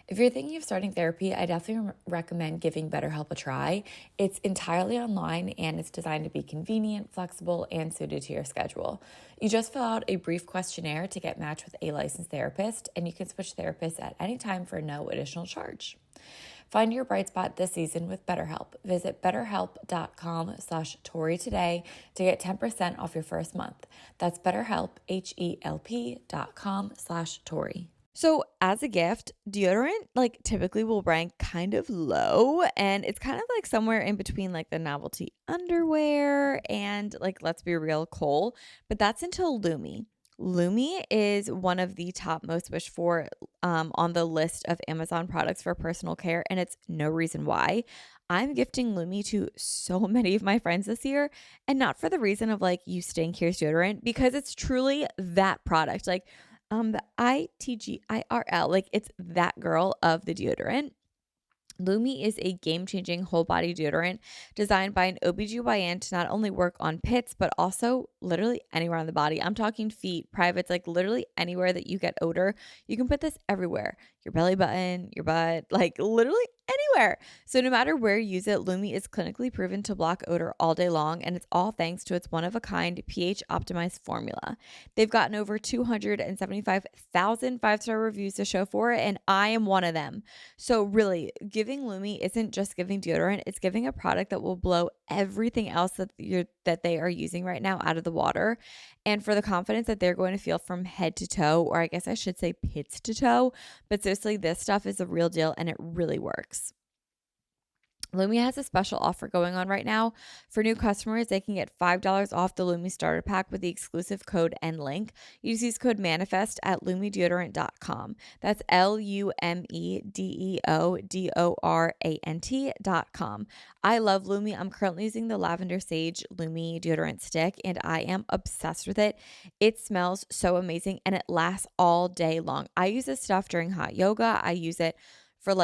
If you're thinking of starting therapy, I definitely recommend giving BetterHelp a try. It's entirely online and it's designed to be convenient, flexible, and suited to your schedule. You just fill out a brief questionnaire to get matched with a licensed therapist, and you can switch therapists at any time for no additional charge. Find your bright spot this season with BetterHelp. Visit betterhelp.com/Tori today to get 10% off your first month. That's BetterHelp, HELP.com/Tori. So as a gift, deodorant typically will rank kind of low, and it's kind of like somewhere in between like the novelty underwear and let's be real, Cole, but that's until Lumi. Lumi is one of the top most wished for on the list of Amazon products for personal care, and it's no reason why. I'm gifting Lumi to so many of my friends this year, and not for the reason of you stink, here's deodorant, because it's truly that product. The ITGIRL, it's that girl of the deodorant. Lumi is a game-changing whole body deodorant designed by an OBGYN to not only work on pits, but also literally anywhere on the body. I'm talking feet, privates, literally anywhere that you get odor. You can put this everywhere. Your belly button, your butt, literally anywhere. So no matter where you use it, Lumi is clinically proven to block odor all day long, and it's all thanks to its one-of-a-kind pH-optimized formula. They've gotten over 275,000 five-star reviews to show for it, and I am one of them. So really, giving Lumi isn't just giving deodorant, it's giving a product that will blow everything else that they are using right now out of the water. And for the confidence that they're going to feel from head to toe, or I guess I should say pits to toe, but seriously, this stuff is the real deal and it really works. Lumi has a special offer going on right now. For new customers, they can get $5 off the Lumi starter pack with the exclusive code and link. Use code MANIFEST at lumedeodorant.com. That's LUMEDEODORANT.com. I love Lumi. I'm currently using the Lavender Sage Lumi deodorant stick, and I am obsessed with it. It smells so amazing, and it lasts all day long. I use this stuff during hot yoga. I use it for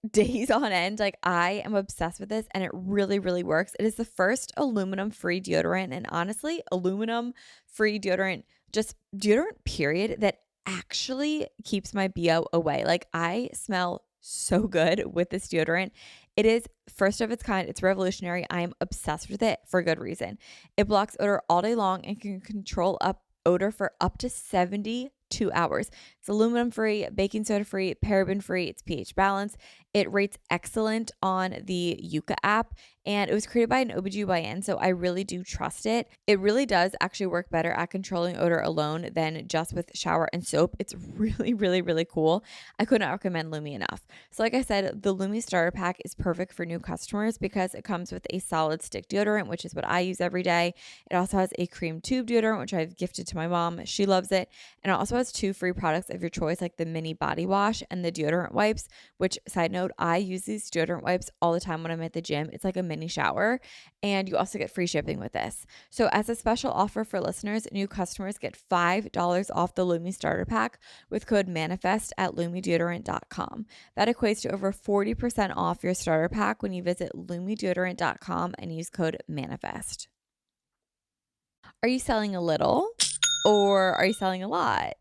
days on end. I am obsessed with this, and it really, really works. It is the first aluminum-free deodorant, and honestly, aluminum-free deodorant, just deodorant period, that actually keeps my BO away. I smell so good with this deodorant. It is first of its kind. It's revolutionary. I am obsessed with it for good reason. It blocks odor all day long and can control up odor for up to 72 hours. It's aluminum free, baking soda free, paraben free. It's pH balanced. It rates excellent on the Yuka app, and it was created by an OBGYN, so I really do trust it. It really does actually work better at controlling odor alone than just with shower and soap. It's really, really, really cool. I could not recommend Lumi enough. So like I said, the Lumi starter pack is perfect for new customers because it comes with a solid stick deodorant, which is what I use every day. It also has a cream tube deodorant, which I've gifted to my mom. She loves it. And it also has 2 free products of your choice, like the mini body wash and the deodorant wipes, which, side note, I use these deodorant wipes all the time when I'm at the gym. It's like a mini shower, and you also get free shipping with this. So as a special offer for listeners, new customers get $5 off the Lumi starter pack with code MANIFEST at lumideodorant.com. That equates to over 40% off your starter pack when you visit lumideodorant.com and use code MANIFEST. Are you selling a little or are you selling a lot?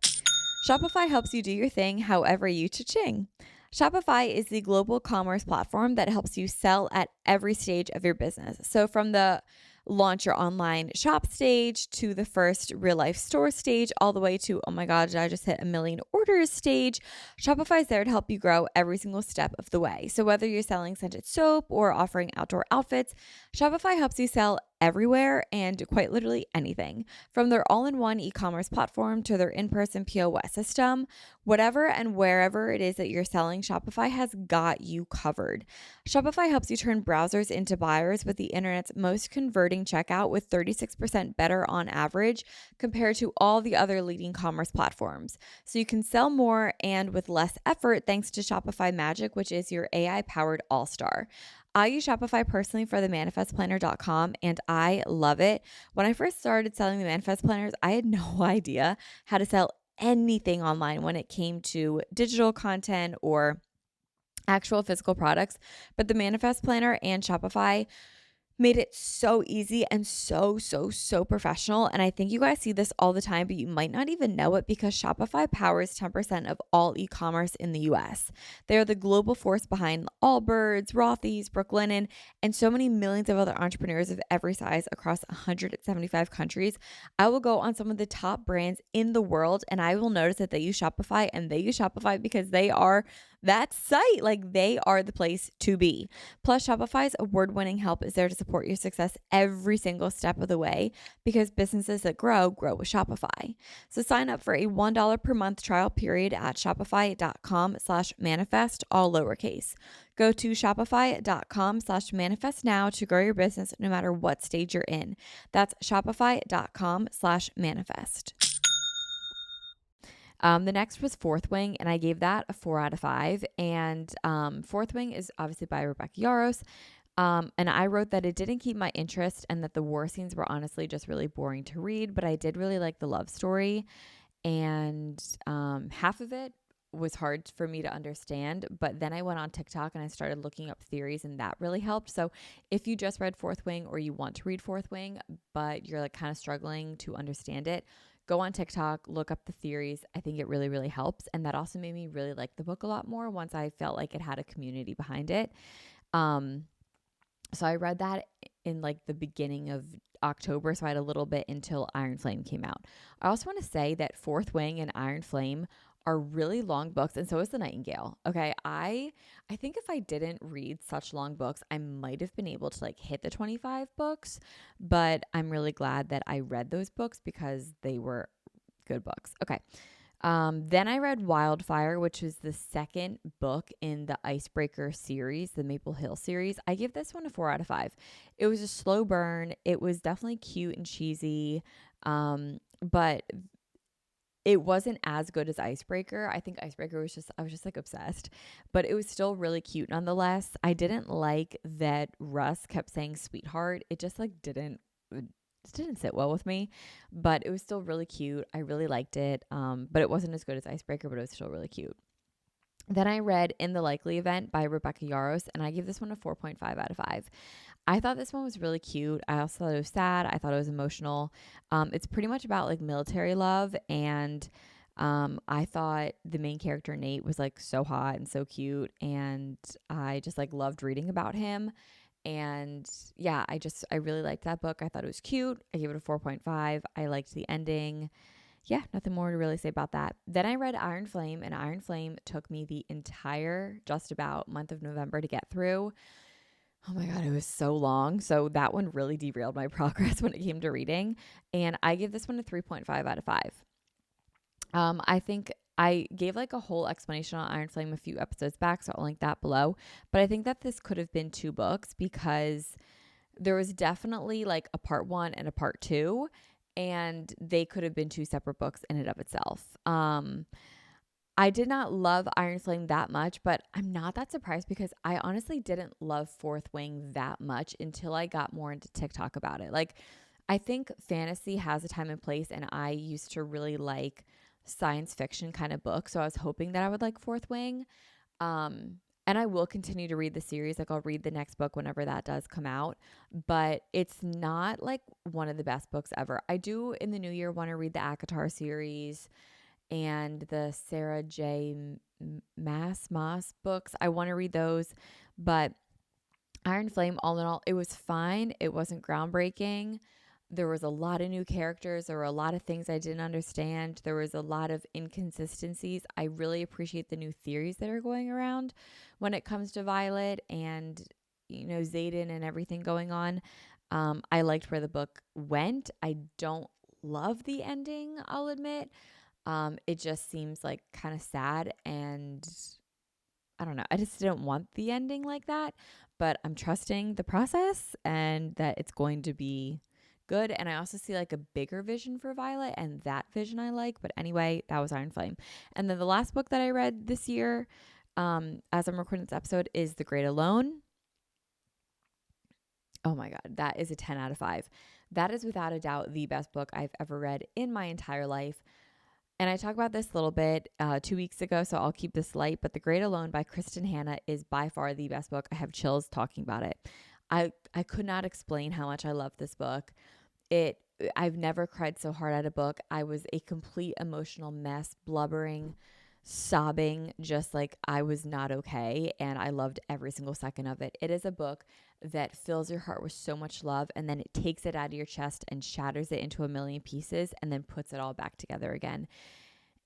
Shopify helps you do your thing however you cha-ching. Shopify is the global commerce platform that helps you sell at every stage of your business. So from the launch your online shop stage to the first real life store stage, all the way to, oh my God, did I just hit 1 million orders stage? Shopify is there to help you grow every single step of the way. So whether you're selling scented soap or offering outdoor outfits, Shopify helps you sell everywhere and quite literally anything. From their all-in-one e-commerce platform to their in-person POS system, whatever and wherever it is that you're selling, Shopify has got you covered. Shopify helps you turn browsers into buyers with the internet's most converting checkout, with 36% better on average compared to all the other leading commerce platforms. So you can sell more and with less effort thanks to Shopify Magic, which is your AI-powered all-star. I use Shopify personally for the manifestplanner.com, and I love it. When I first started selling the manifest planners, I had no idea how to sell anything online when it came to digital content or actual physical products. But the manifest planner and Shopify made it so easy and so professional. And I think you guys see this all the time, but you might not even know it because Shopify powers 10% of all e-commerce in the US. They are the global force behind Allbirds, Rothy's, Brooklinen, and so many millions of other entrepreneurs of every size across 175 countries. I will go on some of the top brands in the world and I will notice that they use Shopify, and they use Shopify because they are that site. Like, they are the place to be. Plus, Shopify's award-winning help is there to support your success every single step of the way, because businesses that grow with Shopify. So sign up for a $1 per month trial period at shopify.com/manifest, all lowercase. Go to shopify.com/manifest now to grow your business no matter what stage you're in. That's shopify.com/manifest. The next was Fourth Wing, and I gave that a 4 out of 5. And Fourth Wing is obviously by Rebecca Yarros. And I wrote that it didn't keep my interest and that the war scenes were honestly just really boring to read, but I did really like the love story. And half of it was hard for me to understand, but then I went on TikTok and I started looking up theories, and that really helped. So if you just read Fourth Wing, or you want to read Fourth Wing, but you're like kind of struggling to understand it, go on TikTok, look up the theories. I think it really, really helps. And that also made me really like the book a lot more once I felt like it had a community behind it. So I read that in like the beginning of October. So I had a little bit until Iron Flame came out. I also want to say that Fourth Wing and Iron Flame are really long books, and so is The Nightingale. Okay, I think if I didn't read such long books, I might have been able to like hit the 25 books, but I'm really glad that I read those books because they were good books. Okay. Then I read Wildfire, which was the second book in the Icebreaker series, the Maple Hill series. I give this one a 4 out of 5. It was a slow burn. It was definitely cute and cheesy, but it wasn't as good as Icebreaker. I think Icebreaker I was just like obsessed, but it was still really cute nonetheless. I didn't like that Russ kept saying sweetheart. It just like didn't sit well with me, but it was still really cute. I really liked it. But it wasn't as good as Icebreaker, but it was still really cute. Then I read In the Likely Event by Rebecca Yarros, and I give this one a 4.5 out of 5. I thought this one was really cute. I also thought it was sad. I thought it was emotional. It's pretty much about like military love, and I thought the main character, Nate, was like so hot and so cute. And I just like loved reading about him. And yeah, I really liked that book. I thought it was cute. I gave it a 4.5. I liked the ending. Yeah, nothing more to really say about that. Then I read Iron Flame, and Iron Flame took me the entire just about month of November to get through. Oh my God, it was so long. So that one really derailed my progress when it came to reading. And I give this one a 3.5 out of 5. I think I gave like a whole explanation on Iron Flame a few episodes back, so I'll link that below. But I think that this could have been 2 books because there was definitely like a part 1 and a part 2, and they could have been 2 separate books in and of itself. I did not love Iron Flame that much, but I'm not that surprised because I honestly didn't love Fourth Wing that much until I got more into TikTok about it. Like, I think fantasy has a time and place, and I used to really like science fiction kind of books. So I was hoping that I would like Fourth Wing. And I will continue to read the series. Like, I'll read the next book whenever that does come out, but it's not like one of the best books ever. I do in the new year want to read the ACOTAR series and the Sarah J. Moss books. I want to read those, but Iron Flame, all in all, it was fine. It wasn't groundbreaking. There was a lot of new characters. There were a lot of things I didn't understand. There was a lot of inconsistencies. I really appreciate the new theories that are going around when it comes to Violet and, Xaden and everything going on. I liked where the book went. I don't love the ending, I'll admit. It just seems like kind of sad, and I don't know. I just didn't want the ending like that, but I'm trusting the process and that it's going to be good. And I also see like a bigger vision for Violet, and that vision I like. But anyway, that was Iron Flame. And then the last book that I read this year, as I'm recording this episode, is The Great Alone. Oh my God, that is a 10 out of 5. That is without a doubt the best book I've ever read in my entire life. And I talked about this a little bit 2 weeks ago, so I'll keep this light. But The Great Alone by Kristen Hanna is by far the best book. I have chills talking about it. I could not explain how much I love this book. I've never cried so hard at a book. I was a complete emotional mess, blubbering, sobbing, just like I was not okay. And I loved every single second of it. It is a book that fills your heart with so much love, and then it takes it out of your chest and shatters it into a million pieces and then puts it all back together again.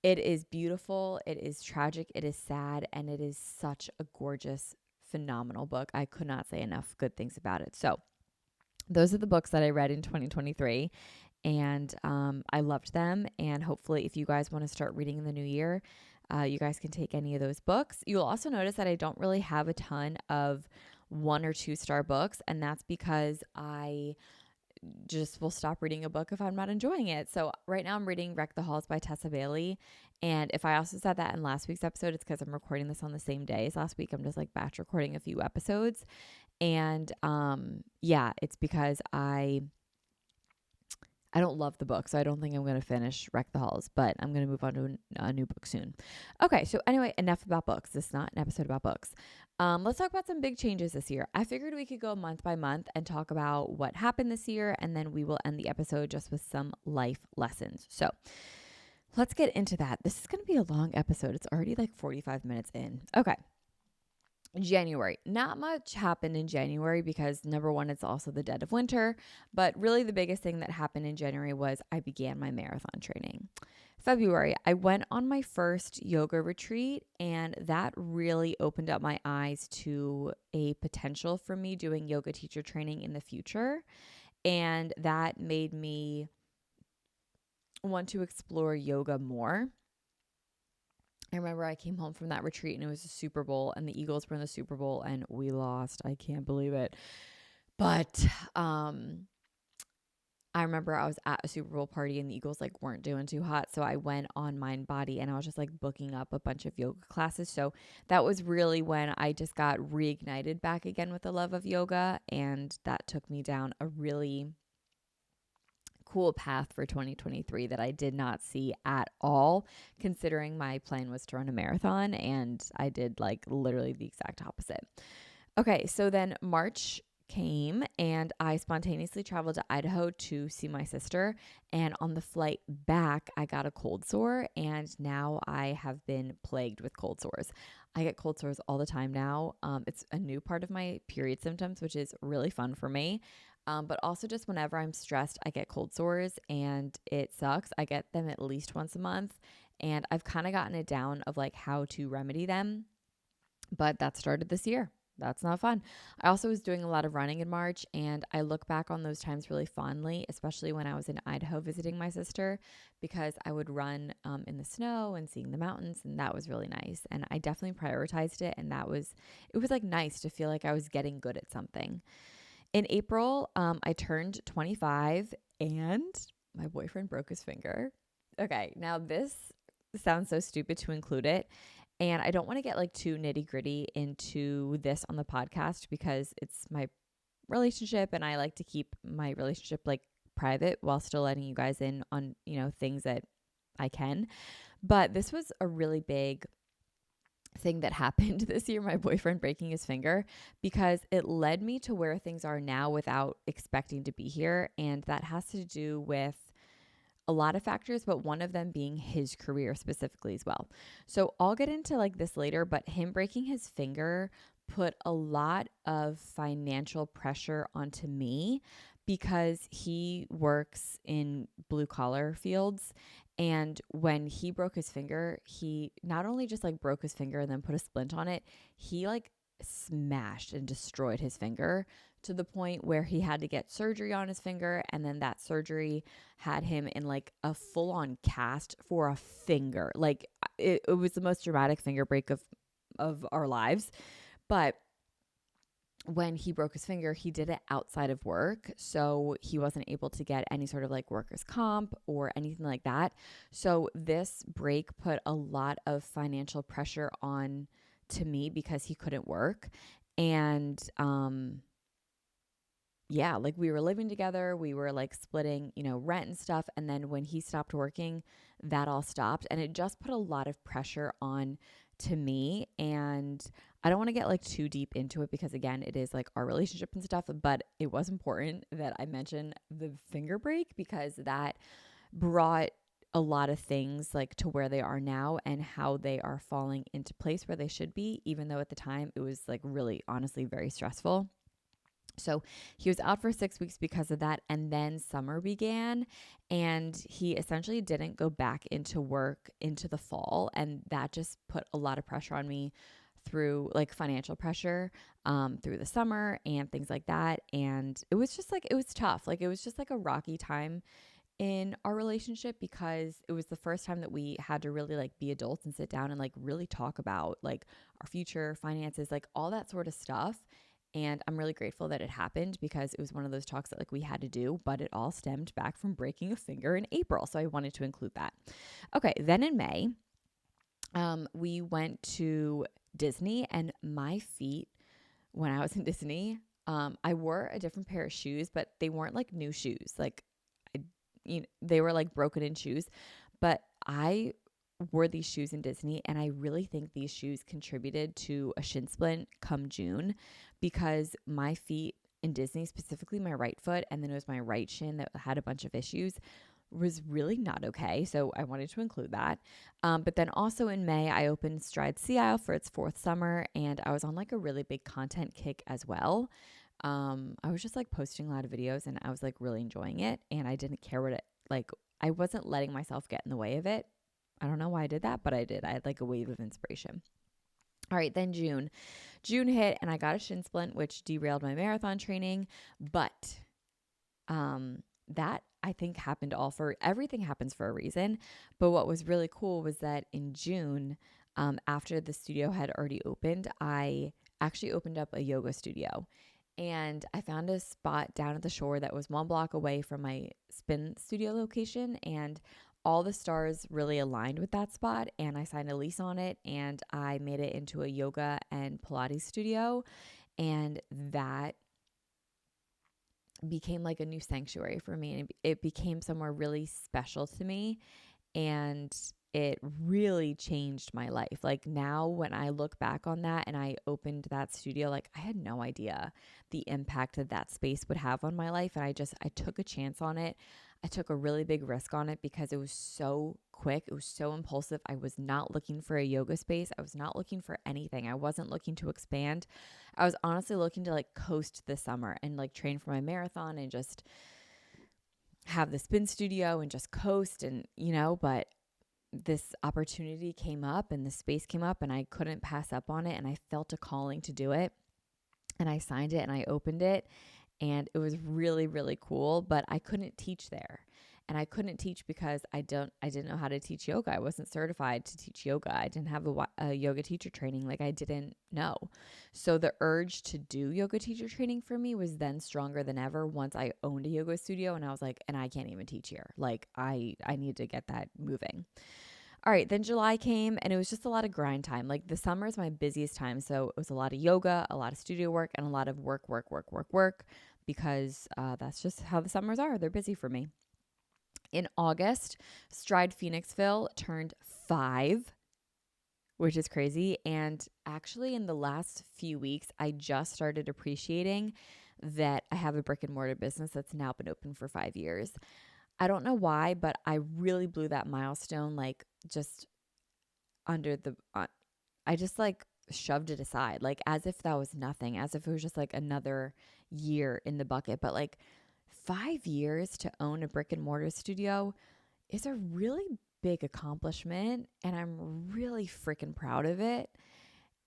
It is beautiful. It is tragic. It is sad. And it is such a gorgeous, phenomenal book. I could not say enough good things about it. So those are the books that I read in 2023. And I loved them. And hopefully, if you guys want to start reading in the new year, you guys can take any of those books. You'll also notice that I don't really have a ton of 1 or 2 star books. And that's because I just will stop reading a book if I'm not enjoying it. So right now I'm reading Wreck the Halls by Tessa Bailey. And if I also said that in last week's episode, it's because I'm recording this on the same day as last week. I'm just like batch recording a few episodes. And yeah, it's because I don't love the book, so I don't think I'm going to finish Wreck the Halls, but I'm going to move on to a new book soon. Okay, so anyway, enough about books. This is not an episode about books. Let's talk about some big changes this year. I figured we could go month by month and talk about what happened this year, and then we will end the episode just with some life lessons. So let's get into that. This is going to be a long episode. It's already like 45 minutes in. Okay. January. Not much happened in January because number one, it's also the dead of winter. But really the biggest thing that happened in January was I began my marathon training. February, I went on my first yoga retreat, and that really opened up my eyes to a potential for me doing yoga teacher training in the future. And that made me want to explore yoga more. I remember I came home from that retreat and it was a Super Bowl and the Eagles were in the Super Bowl and we lost. I can't believe it. But I remember I was at a Super Bowl party and the Eagles like weren't doing too hot. So I went on Mind Body and I was just like booking up a bunch of yoga classes. So that was really when I just got reignited back again with the love of yoga. And that took me down a really cool path for 2023 that I did not see at all, considering my plan was to run a marathon, and I did like literally the exact opposite. Okay, so then March came and I spontaneously traveled to Idaho to see my sister. And on the flight back, I got a cold sore, and now I have been plagued with cold sores. I get cold sores all the time now. It's a new part of my period symptoms, which is really fun for me. But also just whenever I'm stressed, I get cold sores and it sucks. I get them at least once a month, and I've kind of gotten it down of like how to remedy them, but that started this year. That's not fun. I also was doing a lot of running in March, and I look back on those times really fondly, especially when I was in Idaho visiting my sister, because I would run in the snow and seeing the mountains, and that was really nice. And I definitely prioritized it, and it was like nice to feel like I was getting good at something. In April, I turned 25, and my boyfriend broke his finger. Okay, now this sounds so stupid to include it. And I don't want to get like too nitty gritty into this on the podcast because it's my relationship and I like to keep my relationship like private while still letting you guys in on, things that I can. But this was a really big thing that happened this year, my boyfriend breaking his finger, because it led me to where things are now without expecting to be here. And that has to do with a lot of factors, but one of them being his career specifically as well. So I'll get into like this later, but him breaking his finger put a lot of financial pressure onto me because he works in blue collar fields. And when he broke his finger, he not only just like broke his finger and then put a splint on it, he like smashed and destroyed his finger to the point where he had to get surgery on his finger. And then that surgery had him in like a full on cast for a finger. Like it was the most dramatic finger break of our lives. But when he broke his finger, he did it outside of work. So he wasn't able to get any sort of like workers' comp or anything like that. So this break put a lot of financial pressure on to me because he couldn't work. And yeah, like we were living together, we were like splitting, rent and stuff. And then when he stopped working, that all stopped. And it just put a lot of pressure on to me. And I don't want to get like too deep into it because again, it is like our relationship and stuff, but it was important that I mention the finger break because that brought a lot of things like to where they are now and how they are falling into place where they should be, even though at the time it was like really honestly very stressful. So he was out for 6 weeks because of that. And then summer began and he essentially didn't go back into work into the fall. And that just put a lot of pressure on me through like financial pressure through the summer and things like that. And it was just like, it was tough. Like it was just like a rocky time in our relationship because it was the first time that we had to really like be adults and sit down and like really talk about like our future finances, like all that sort of stuff. And I'm really grateful that it happened because it was one of those talks that like we had to do, but it all stemmed back from breaking a finger in April. So I wanted to include that. Okay. Then in May, we went to Disney and my feet when I was in Disney, I wore a different pair of shoes, but they weren't like new shoes. Like they were like broken in shoes, but I wore these shoes in Disney and I really think these shoes contributed to a shin splint come June because my feet in Disney, specifically my right foot, and then it was my right shin that had a bunch of issues, was really not okay. So I wanted to include that. But then also in May, I opened Stride Sea Isle for its 4th summer and I was on like a really big content kick as well. I was just like posting a lot of videos and I was like really enjoying it and I didn't care what it like I wasn't letting myself get in the way of it. I don't know why I did that, but I did. I had like a wave of inspiration. All right, then June. June hit and I got a shin splint, which derailed my marathon training. But that I think happened everything happens for a reason. But what was really cool was that in June, after the studio had already opened, I actually opened up a yoga studio. And I found a spot down at the shore that was 1 block away from my spin studio location. And all the stars really aligned with that spot. And I signed a lease on it and I made it into a yoga and Pilates studio. And that became like a new sanctuary for me. And it became somewhere really special to me. And it really changed my life. Like now when I look back on that and I opened that studio, like I had no idea the impact that that space would have on my life. And I took a chance on it. I took a really big risk on it because it was so quick. It was so impulsive. I was not looking for a yoga space. I was not looking for anything. I wasn't looking to expand. I was honestly looking to like coast this summer and like train for my marathon and just have the spin studio and just coast and, but this opportunity came up and the space came up and I couldn't pass up on it. And I felt a calling to do it. And I signed it and I opened it. And it was really, really cool, but I couldn't teach there. And I couldn't teach because I didn't know how to teach yoga. I wasn't certified to teach yoga. I didn't have a yoga teacher training. Like I didn't know. So the urge to do yoga teacher training for me was then stronger than ever once I owned a yoga studio and I was like, and I can't even teach here. Like I need to get that moving. All right, then July came and it was just a lot of grind time. Like the summer is my busiest time. So it was a lot of yoga, a lot of studio work, and a lot of work because that's just how the summers are. They're busy for me. In August, Stride Phoenixville turned 5, which is crazy. And actually, in the last few weeks, I just started appreciating that I have a brick and mortar business that's now been open for 5 years. I don't know why, but I really blew that milestone like just under the, I just like shoved it aside, like as if that was nothing, as if it was just like another year in the bucket. But like 5 years to own a brick and mortar studio is a really big accomplishment. And I'm really freaking proud of it.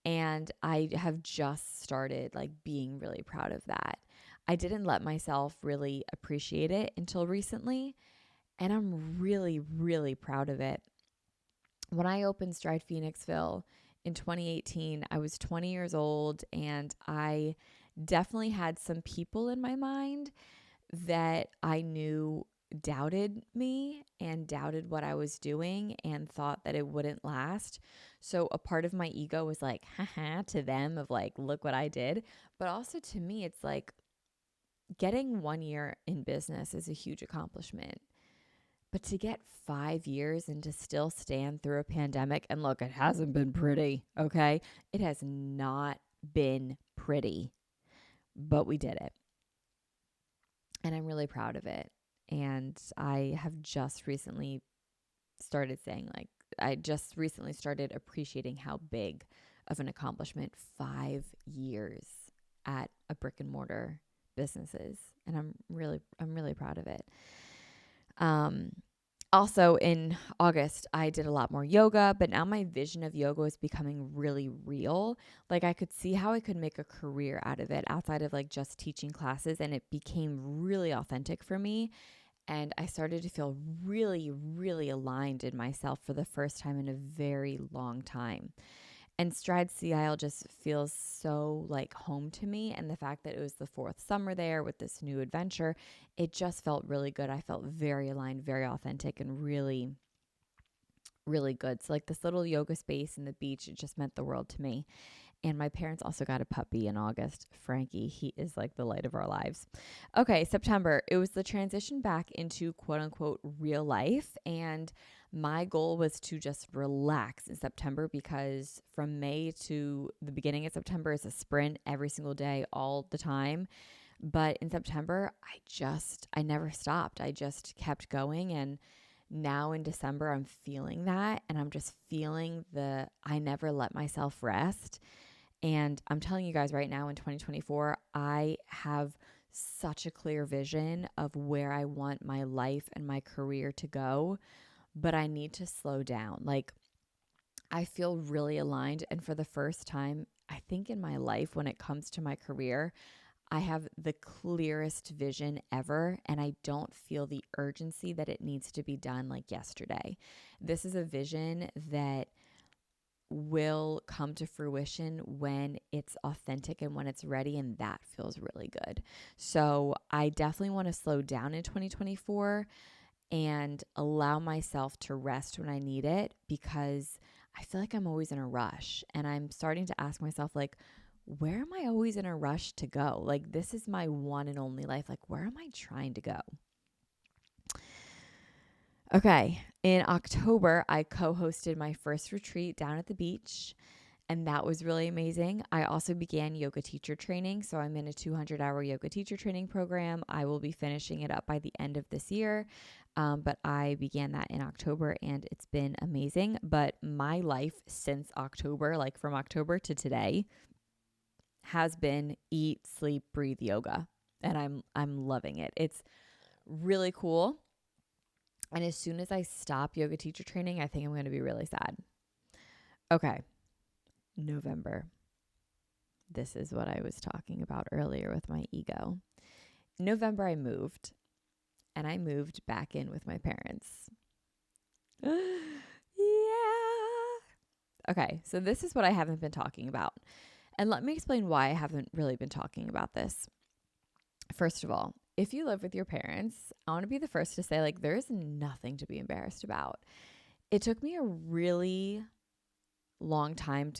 And I have just started like being really proud of that. I didn't let myself really appreciate it until recently. And I'm really, really proud of it. When I opened Stride Phoenixville in 2018, I was 20 years old and I definitely had some people in my mind that I knew doubted me and doubted what I was doing and thought that it wouldn't last. So a part of my ego was like, haha, to them of like, look what I did. But also to me, it's like getting 1 year in business is a huge accomplishment. But to get 5 years and to still stand through a pandemic, and look, it hasn't been pretty, okay? It has not been pretty, but we did it. And I'm really proud of it. And I have just recently started saying, like, I just recently started appreciating how big of an accomplishment 5 years at a brick and mortar business is. And I'm really proud of it. Also in August, I did a lot more yoga, but now my vision of yoga is becoming really real. Like I could see how I could make a career out of it outside of like just teaching classes, and it became really authentic for me. And I started to feel really, really aligned in myself for the first time in a very long time. And Stride Sea Isle just feels so like home to me. And the fact that it was the 4th summer there with this new adventure, it just felt really good. I felt very aligned, very authentic, and really, really good. So like this little yoga space and the beach, it just meant the world to me. And my parents also got a puppy in August. Frankie, he is like the light of our lives. Okay, September, it was the transition back into quote unquote real life. And my goal was to just relax in September because from May to the beginning of September is a sprint every single day, all the time. But in September, I never stopped. I just kept going. And now in December, I'm feeling that. And I'm just feeling I never let myself rest. And I'm telling you guys right now in 2024, I have such a clear vision of where I want my life and my career to go, but I need to slow down. Like I feel really aligned. And for the first time, I think in my life, when it comes to my career, I have the clearest vision ever, and I don't feel the urgency that it needs to be done like yesterday. This is a vision that will come to fruition when it's authentic and when it's ready, and that feels really good. So I definitely want to slow down in 2024 and allow myself to rest when I need it, because I feel like I'm always in a rush, and I'm starting to ask myself, like, where am I always in a rush to go? Like, this is my one and only life. Like, where am I trying to go? Okay. In October, I co-hosted my first retreat down at the beach, and that was really amazing. I also began yoga teacher training. So I'm in a 200-hour yoga teacher training program. I will be finishing it up by the end of this year. But I began that in October and it's been amazing. But my life since October, like from October to today, has been eat, sleep, breathe yoga. And I'm loving it. It's really cool. And as soon as I stop yoga teacher training, I think I'm going to be really sad. Okay. November. This is what I was talking about earlier with my ego. In November, I moved and I moved back in with my parents. Yeah. Okay. So this is what I haven't been talking about. And let me explain why I haven't really been talking about this. First of all, if you live with your parents, I want to be the first to say, like, there is nothing to be embarrassed about. It took me a really long time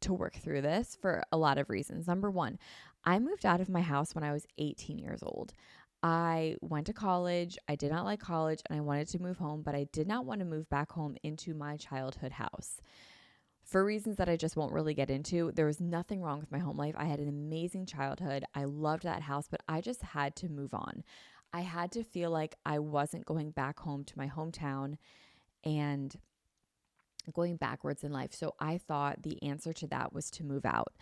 to work through this for a lot of reasons. Number one, I moved out of my house when I was 18 years old. I went to college. I did not like college and I wanted to move home, but I did not want to move back home into my childhood house for reasons that I just won't really get into. There was nothing wrong with my home life. I had an amazing childhood. I loved that house, but I just had to move on. I had to feel like I wasn't going back home to my hometown and going backwards in life. So I thought the answer to that was to move out.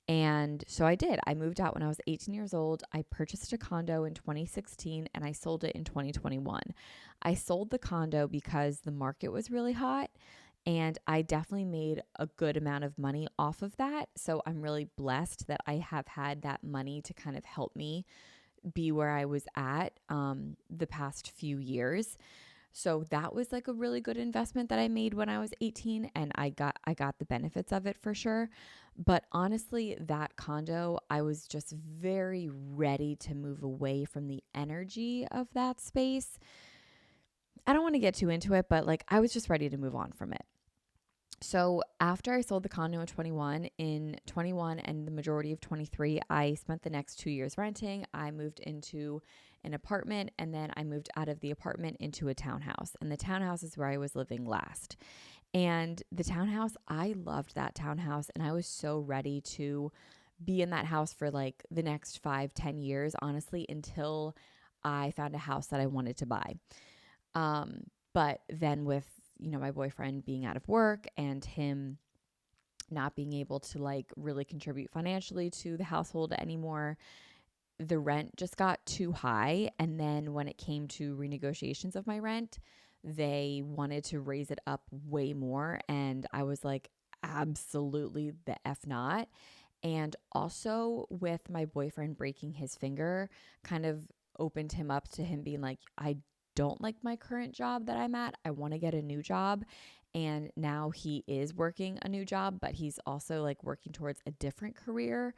And so I did. I moved out when I was 18 years old. I purchased a condo in 2016 and I sold it in 2021. I sold the condo because the market was really hot and I definitely made a good amount of money off of that. So I'm really blessed that I have had that money to kind of help me be where I was at the past few years. So that was like a really good investment that I made when I was 18 and I got the benefits of it for sure. But honestly, that condo, I was just very ready to move away from the energy of that space. I don't want to get too into it, but like I was just ready to move on from it. So after I sold the condo in 21 and the majority of 23, I spent the next 2 years renting. I moved into an apartment and then I moved out of the apartment into a townhouse. And the townhouse is where I was living last. And the townhouse, I loved that townhouse and I was so ready to be in that house for like the next 5-10 years, honestly, until I found a house that I wanted to buy. But then with my boyfriend being out of work and him not being able to like really contribute financially to the household anymore, the rent just got too high. And then when it came to renegotiations of my rent, they wanted to raise it up way more. And I was like, absolutely the F not. And also with my boyfriend breaking his finger, kind of opened him up to him being like, I don't like my current job that I'm at. I want to get a new job. And now he is working a new job, but he's also like working towards a different career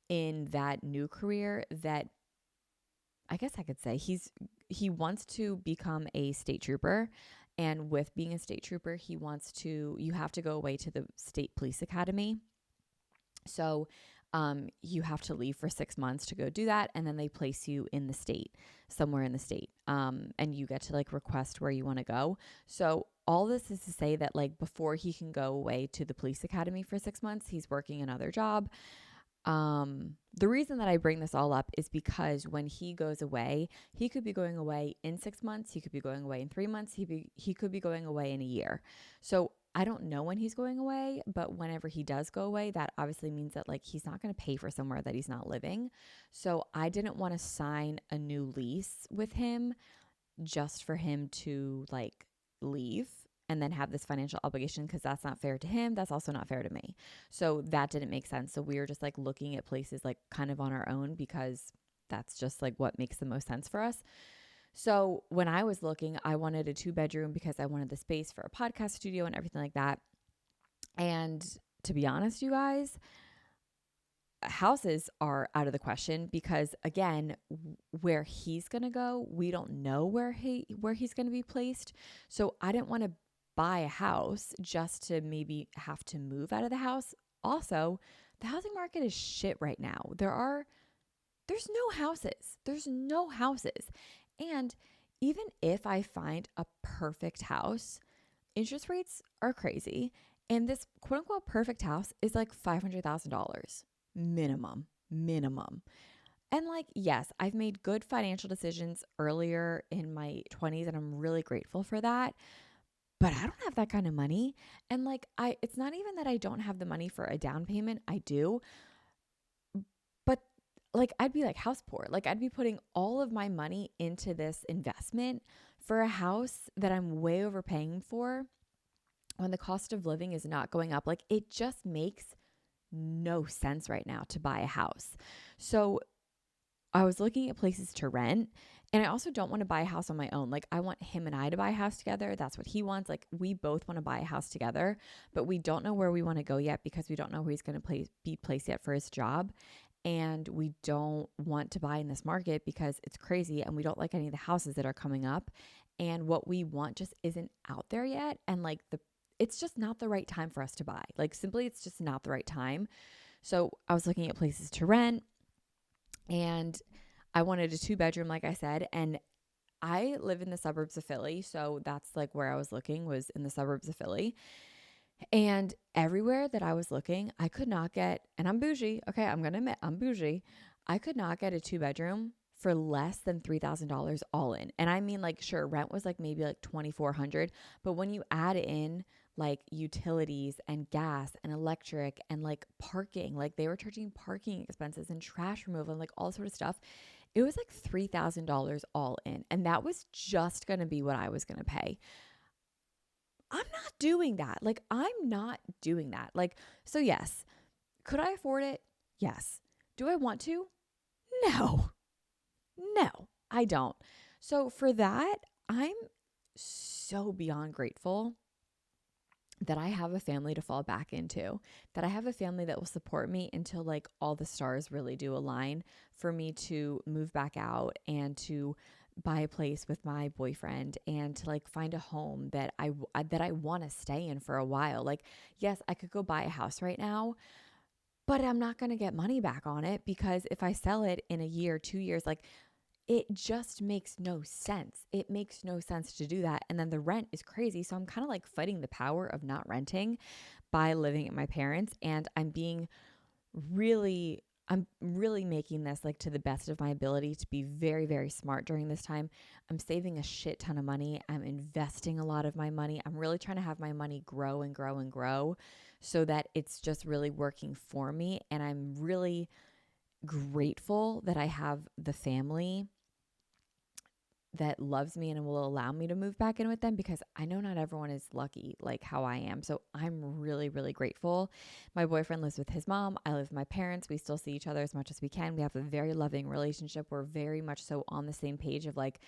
in that new career that I guess I could say he wants to become a state trooper. And with being a state trooper, you have to go away to the state police academy. So you have to leave for 6 months to go do that. And then they place you in the state, somewhere in the state. And you get to like request where you want to go. So all this is to say that like before he can go away to the police academy for 6 months, he's working another job. The reason that I bring this all up is because when he goes away, he could be going away in 6 months. He could be going away in 3 months. He could be going away in a year. So I don't know when he's going away, but whenever he does go away, that obviously means that like he's not going to pay for somewhere that he's not living. So I didn't want to sign a new lease with him just for him to like leave and then have this financial obligation because that's not fair to him. That's also not fair to me. So that didn't make sense. So we were just like looking at places like kind of on our own because that's just like what makes the most sense for us. So when I was looking, I wanted a 2-bedroom because I wanted the space for a podcast studio and everything like that. And to be honest, you guys, houses are out of the question because again, where he's going to go, we don't know where he's going to be placed. So I didn't want to buy a house just to maybe have to move out of the house. Also, the housing market is shit right now. There's no houses. There's no houses. And even if I find a perfect house, interest rates are crazy. And this quote unquote perfect house is like $500,000 minimum. And like, yes, I've made good financial decisions earlier in my 20s and I'm really grateful for that. But I don't have that kind of money. And like, it's not even that I don't have the money for a down payment. I do. But like, I'd be like house poor. Like, I'd be putting all of my money into this investment for a house that I'm way overpaying for when the cost of living is not going up. Like, it just makes no sense right now to buy a house. So I was looking at places to rent, and I also don't want to buy a house on my own. Like, I want him and I to buy a house together. That's what he wants. Like, we both want to buy a house together, but we don't know where we want to go yet because we don't know where he's going to be placed yet for his job. And we don't want to buy in this market because it's crazy and we don't like any of the houses that are coming up. And what we want just isn't out there yet. And like, it's just not the right time for us to buy. Like, simply, it's just not the right time. So I was looking at places to rent, and I wanted a 2-bedroom, like I said, and I live in the suburbs of Philly. So that's like where I was looking, was in the suburbs of Philly. And everywhere that I was looking, I could not get, and I'm bougie. Okay, I'm going to admit I'm bougie. I could not get a 2-bedroom for less than $3,000 all in. And I mean, like, sure, rent was like maybe like $2,400, but when you add in like utilities and gas and electric and like parking, like they were charging parking expenses and trash removal and like all sort of stuff, it was like $3,000 all in. And that was just going to be what I was going to pay. I'm not doing that. Like, I'm not doing that. Like, so yes, could I afford it? Yes. Do I want to? No. No, I don't. So for that, I'm so beyond grateful that I have a family to fall back into, that I have a family that will support me until like all the stars really do align for me to move back out and to buy a place with my boyfriend and to like find a home that I want to stay in for a while. Like, yes, I could go buy a house right now, but I'm not going to get money back on it because if I sell it in a year, 2 years, like it just makes no sense. It makes no sense to do that. And then the rent is crazy. So I'm kind of like fighting the power of not renting by living at my parents'. And I'm really making this like to the best of my ability to be very, very smart during this time. I'm saving a shit ton of money. I'm investing a lot of my money. I'm really trying to have my money grow and grow and grow so that it's just really working for me. And I'm really grateful that I have the family that loves me and will allow me to move back in with them because I know not everyone is lucky like how I am. So I'm really, really grateful. My boyfriend lives with his mom. I live with my parents. We still see each other as much as we can. We have a very loving relationship. We're very much so on the same page of like,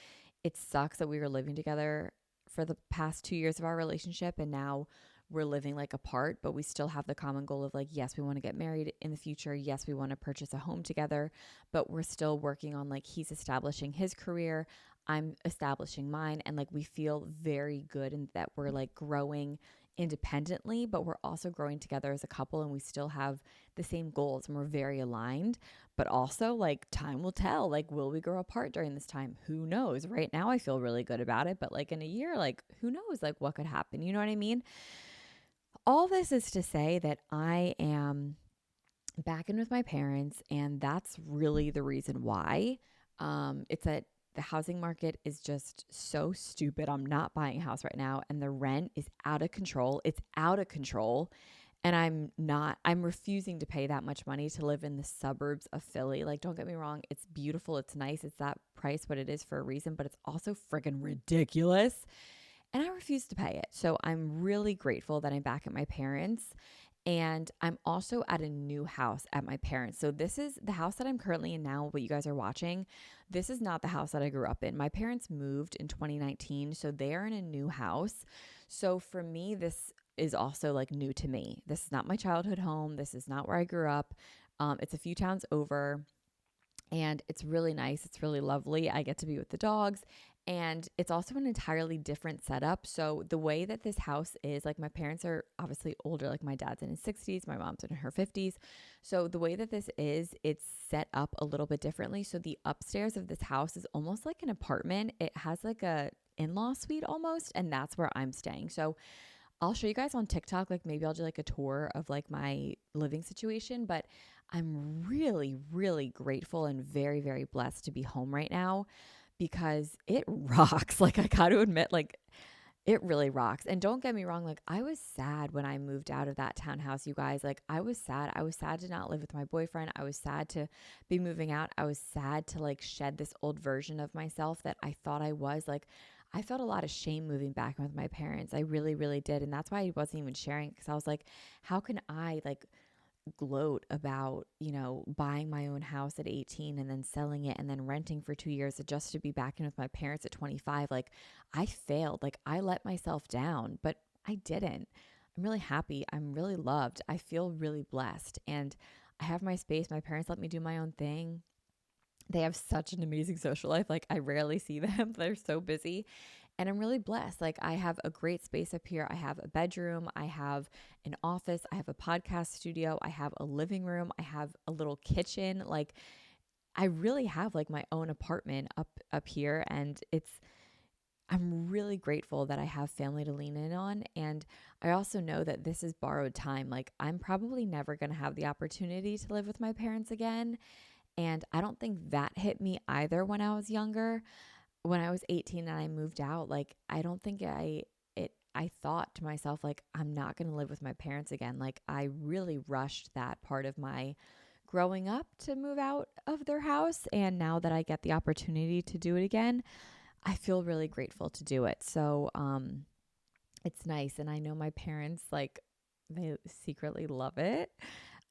it sucks that we were living together for the past 2 years of our relationship and now we're living like apart, but we still have the common goal of like, yes, we want to get married in the future. Yes, we want to purchase a home together, but we're still working on like he's establishing his career. I'm establishing mine. And like we feel very good and that we're like growing independently, but we're also growing together as a couple and we still have the same goals and we're very aligned. But also like time will tell, like, will we grow apart during this time? Who knows? Right now I feel really good about it, but like in a year, like who knows like what could happen? You know what I mean? All this is to say that I am back in with my parents, and that's really the reason why. It's that the housing market is just so stupid. I'm not buying a house right now, and the rent is out of control. It's out of control. And I'm refusing to pay that much money to live in the suburbs of Philly. Like, don't get me wrong. It's beautiful. It's nice. It's that price, what it is for a reason, but it's also friggin' ridiculous. And I refuse to pay it. So I'm really grateful that I'm back at my parents'. And I'm also at a new house at my parents'. So this is the house that I'm currently in now, what you guys are watching. This is not the house that I grew up in. My parents moved in 2019. So they are in a new house. So for me, this is also like new to me. This is not my childhood home. This is not where I grew up. It's a few towns over. And it's really nice. It's really lovely. I get to be with the dogs. And it's also an entirely different setup. So the way that this house is, like, my parents are obviously older. Like, my dad's in his 60s, my mom's in her 50s. So the way that this is, it's set up a little bit differently. So the upstairs of this house is almost like an apartment. It has like a in-law suite almost, and that's where I'm staying. So I'll show you guys on TikTok. Like, maybe I'll do like a tour of like my living situation, but I'm really, really grateful and very, very blessed to be home right now because it rocks. Like, I got to admit, like, it really rocks. And don't get me wrong, like, I was sad when I moved out of that townhouse, you guys. Like, I was sad. I was sad to not live with my boyfriend. I was sad to be moving out. I was sad to like shed this old version of myself that I thought I was. Like, I felt a lot of shame moving back with my parents. I really, really did. And that's why I wasn't even sharing because I was like, how can I like gloat about, buying my own house at 18 and then selling it and then renting for 2 years just to be back in with my parents at 25. Like, I failed. Like, I let myself down, but I didn't. I'm really happy. I'm really loved. I feel really blessed. And I have my space. My parents let me do my own thing. They have such an amazing social life. Like, I rarely see them. They're so busy. And I'm really blessed. Like, I have a great space up here. I have a bedroom. I have an office. I have a podcast studio. I have a living room. I have a little kitchen. Like, I really have like my own apartment up here. And I'm really grateful that I have family to lean in on. And I also know that this is borrowed time. Like, I'm probably never going to have the opportunity to live with my parents again. And I don't think that hit me either when I was younger. When I was 18 and I moved out, like, I don't think I thought to myself, like, I'm not going to live with my parents again. Like, I really rushed that part of my growing up to move out of their house. And now that I get the opportunity to do it again, I feel really grateful to do it. So, it's nice. And I know my parents, like, they secretly love it.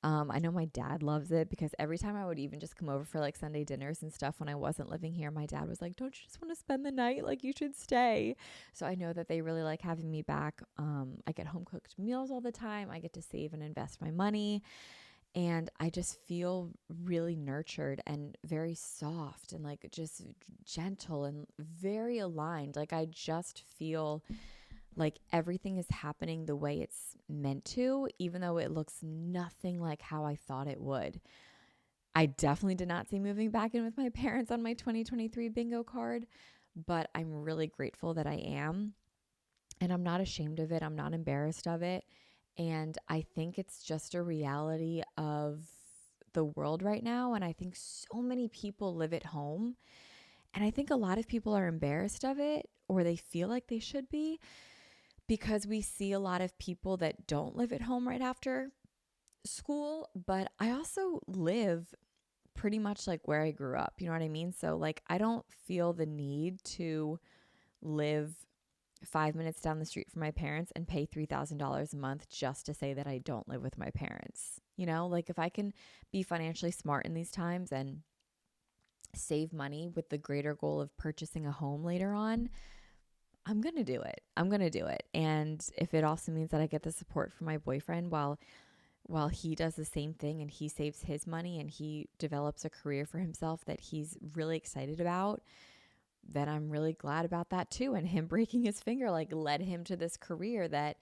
I know my dad loves it because every time I would even just come over for like Sunday dinners and stuff when I wasn't living here, my dad was like, don't you just want to spend the night? Like, you should stay. So I know that they really like having me back. I get home cooked meals all the time. I get to save and invest my money. And I just feel really nurtured and very soft and like just gentle and very aligned. Like, I just feel like everything is happening the way it's meant to, even though it looks nothing like how I thought it would. I definitely did not see moving back in with my parents on my 2023 bingo card, but I'm really grateful that I am. And I'm not ashamed of it. I'm not embarrassed of it. And I think it's just a reality of the world right now. And I think so many people live at home. And I think a lot of people are embarrassed of it, or they feel like they should be, because we see a lot of people that don't live at home right after school. But I also live pretty much like where I grew up. You know what I mean? So like, I don't feel the need to live 5 minutes down the street from my parents and pay $3,000 a month just to say that I don't live with my parents. Like, if I can be financially smart in these times and save money with the greater goal of purchasing a home later on, I'm going to do it. I'm going to do it. And if it also means that I get the support from my boyfriend while he does the same thing and he saves his money and he develops a career for himself that he's really excited about, then I'm really glad about that too. And him breaking his finger like led him to this career that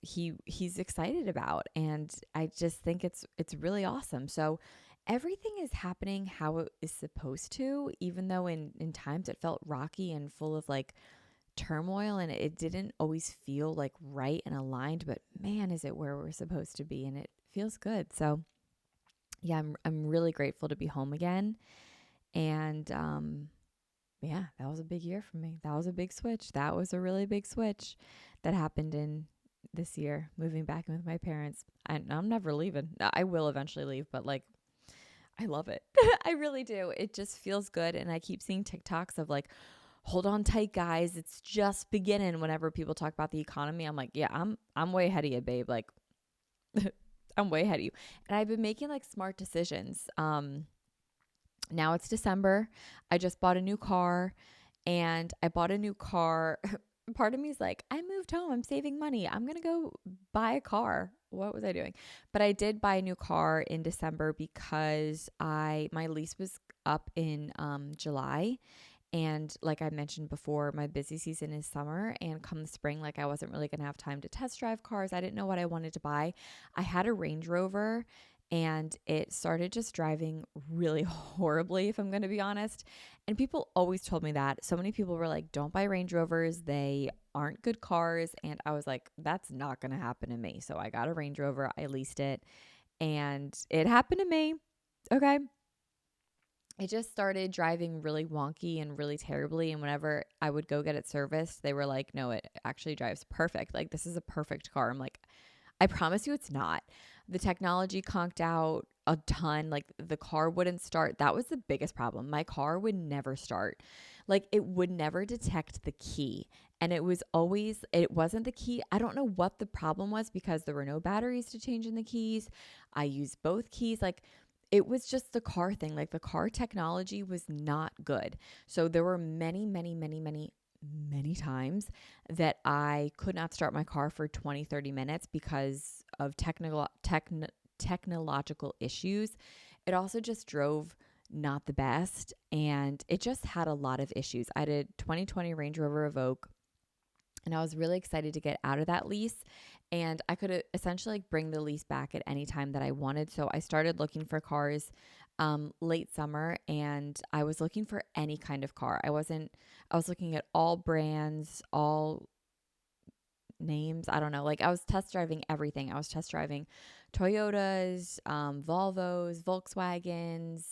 he's excited about. And I just think it's really awesome. So everything is happening how it is supposed to, even though in times it felt rocky and full of like turmoil and it didn't always feel like right and aligned, but man, is it where we're supposed to be, and it feels good. So yeah, I'm really grateful to be home again. And yeah, that was a big year for me. That was a big switch. That was a really big switch that happened in this year, moving back in with my parents. I'm never leaving. I will eventually leave, but like, I love it. I really do. It just feels good. And I keep seeing TikToks of like, hold on tight, guys. It's just beginning. Whenever people talk about the economy, I'm like, yeah, I'm way ahead of you, babe. Like, I'm way ahead of you. And I've been making like smart decisions. Now it's December. I just bought a new car, and I bought a new car. Part of me is like, I moved home. I'm saving money. I'm going to go buy a car. What was I doing? But I did buy a new car in December because my lease was up in July. And like I mentioned before, my busy season is summer, and come the spring, like I wasn't really going to have time to test drive cars. I didn't know what I wanted to buy. I had a Range Rover and it started just driving really horribly, if I'm going to be honest. And people always told me that. So many people were like, don't buy Range Rovers. They aren't good cars. And I was like, that's not going to happen to me. So I got a Range Rover, I leased it, and it happened to me. Okay. It just started driving really wonky and really terribly. And whenever I would go get it serviced, they were like, no, it actually drives perfect. Like, this is a perfect car. I'm like, I promise you it's not. The technology conked out a ton. Like, the car wouldn't start. That was the biggest problem. My car would never start. Like, it would never detect the key. And it wasn't the key. I don't know what the problem was because there were no batteries to change in the keys. I used both keys. Like, it was just the car thing. Like, the car technology was not good. So there were many, many, many, many, many times that I could not start my car for 20, 30 minutes because of technological issues. It also just drove not the best, and it just had a lot of issues. I had a 2020 Range Rover Evoque, and I was really excited to get out of that lease, and I could essentially like bring the lease back at any time that I wanted. So I started looking for cars late summer, and I was looking for any kind of car. I was looking at all brands, all names. I don't know. Like, I was test driving everything. I was test driving Toyotas, Volvos, Volkswagens,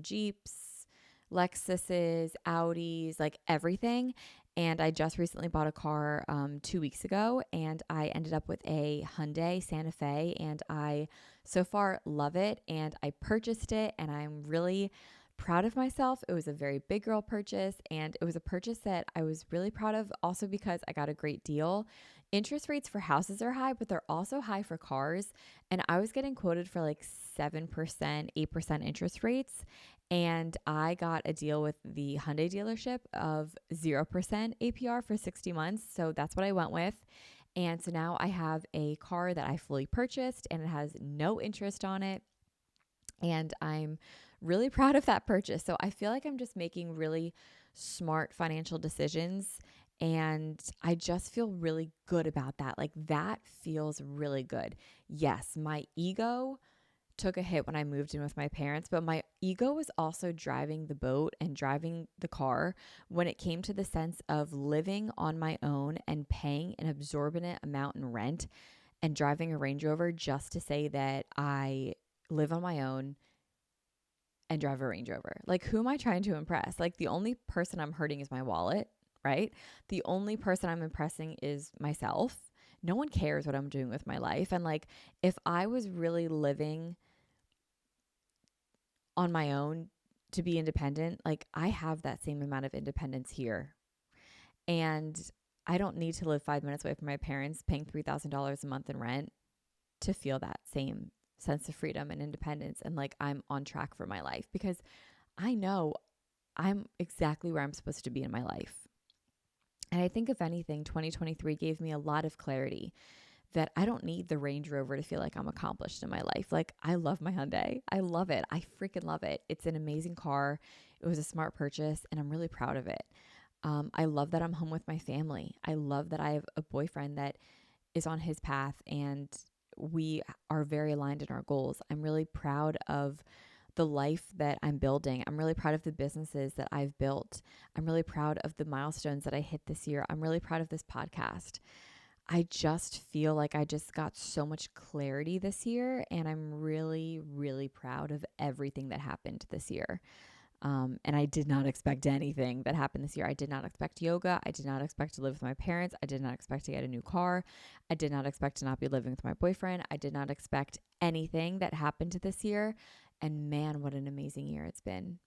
Jeeps, Lexuses, Audis, like everything. And I just recently bought a car 2 weeks ago, and I ended up with a Hyundai Santa Fe, and I so far love it. And I purchased it, and I'm really proud of myself. It was a very big girl purchase, and it was a purchase that I was really proud of also because I got a great deal. Interest rates for houses are high, but they're also high for cars. And I was getting quoted for like 7%, 8% interest rates. And I got a deal with the Hyundai dealership of 0% APR for 60 months. So that's what I went with. And so now I have a car that I fully purchased, and it has no interest on it. And I'm really proud of that purchase. So I feel like I'm just making really smart financial decisions, and I just feel really good about that. Like, that feels really good. Yes, my ego took a hit when I moved in with my parents, but my ego was also driving the boat and driving the car when it came to the sense of living on my own and paying an exorbitant amount in rent and driving a Range Rover just to say that I live on my own and drive a Range Rover. Like, who am I trying to impress? Like, the only person I'm hurting is my wallet, right? The only person I'm impressing is myself. No one cares what I'm doing with my life. And like, if I was really living on my own to be independent, like, I have that same amount of independence here. And I don't need to live 5 minutes away from my parents paying $3,000 a month in rent to feel that same sense of freedom and independence. And like, I'm on track for my life because I know I'm exactly where I'm supposed to be in my life. And I think, if anything, 2023 gave me a lot of clarity that I don't need the Range Rover to feel like I'm accomplished in my life. Like, I love my Hyundai. I love it. I freaking love it. It's an amazing car. It was a smart purchase, and I'm really proud of it. I love that I'm home with my family. I love that I have a boyfriend that is on his path, and we are very aligned in our goals. I'm really proud of the life that I'm building. I'm really proud of the businesses that I've built. I'm really proud of the milestones that I hit this year. I'm really proud of this podcast. I just feel like I just got so much clarity this year, and I'm really, really proud of everything that happened this year. And I did not expect anything that happened this year. I did not expect yoga. I did not expect to live with my parents. I did not expect to get a new car. I did not expect to not be living with my boyfriend. I did not expect anything that happened this year. And man, what an amazing year it's been.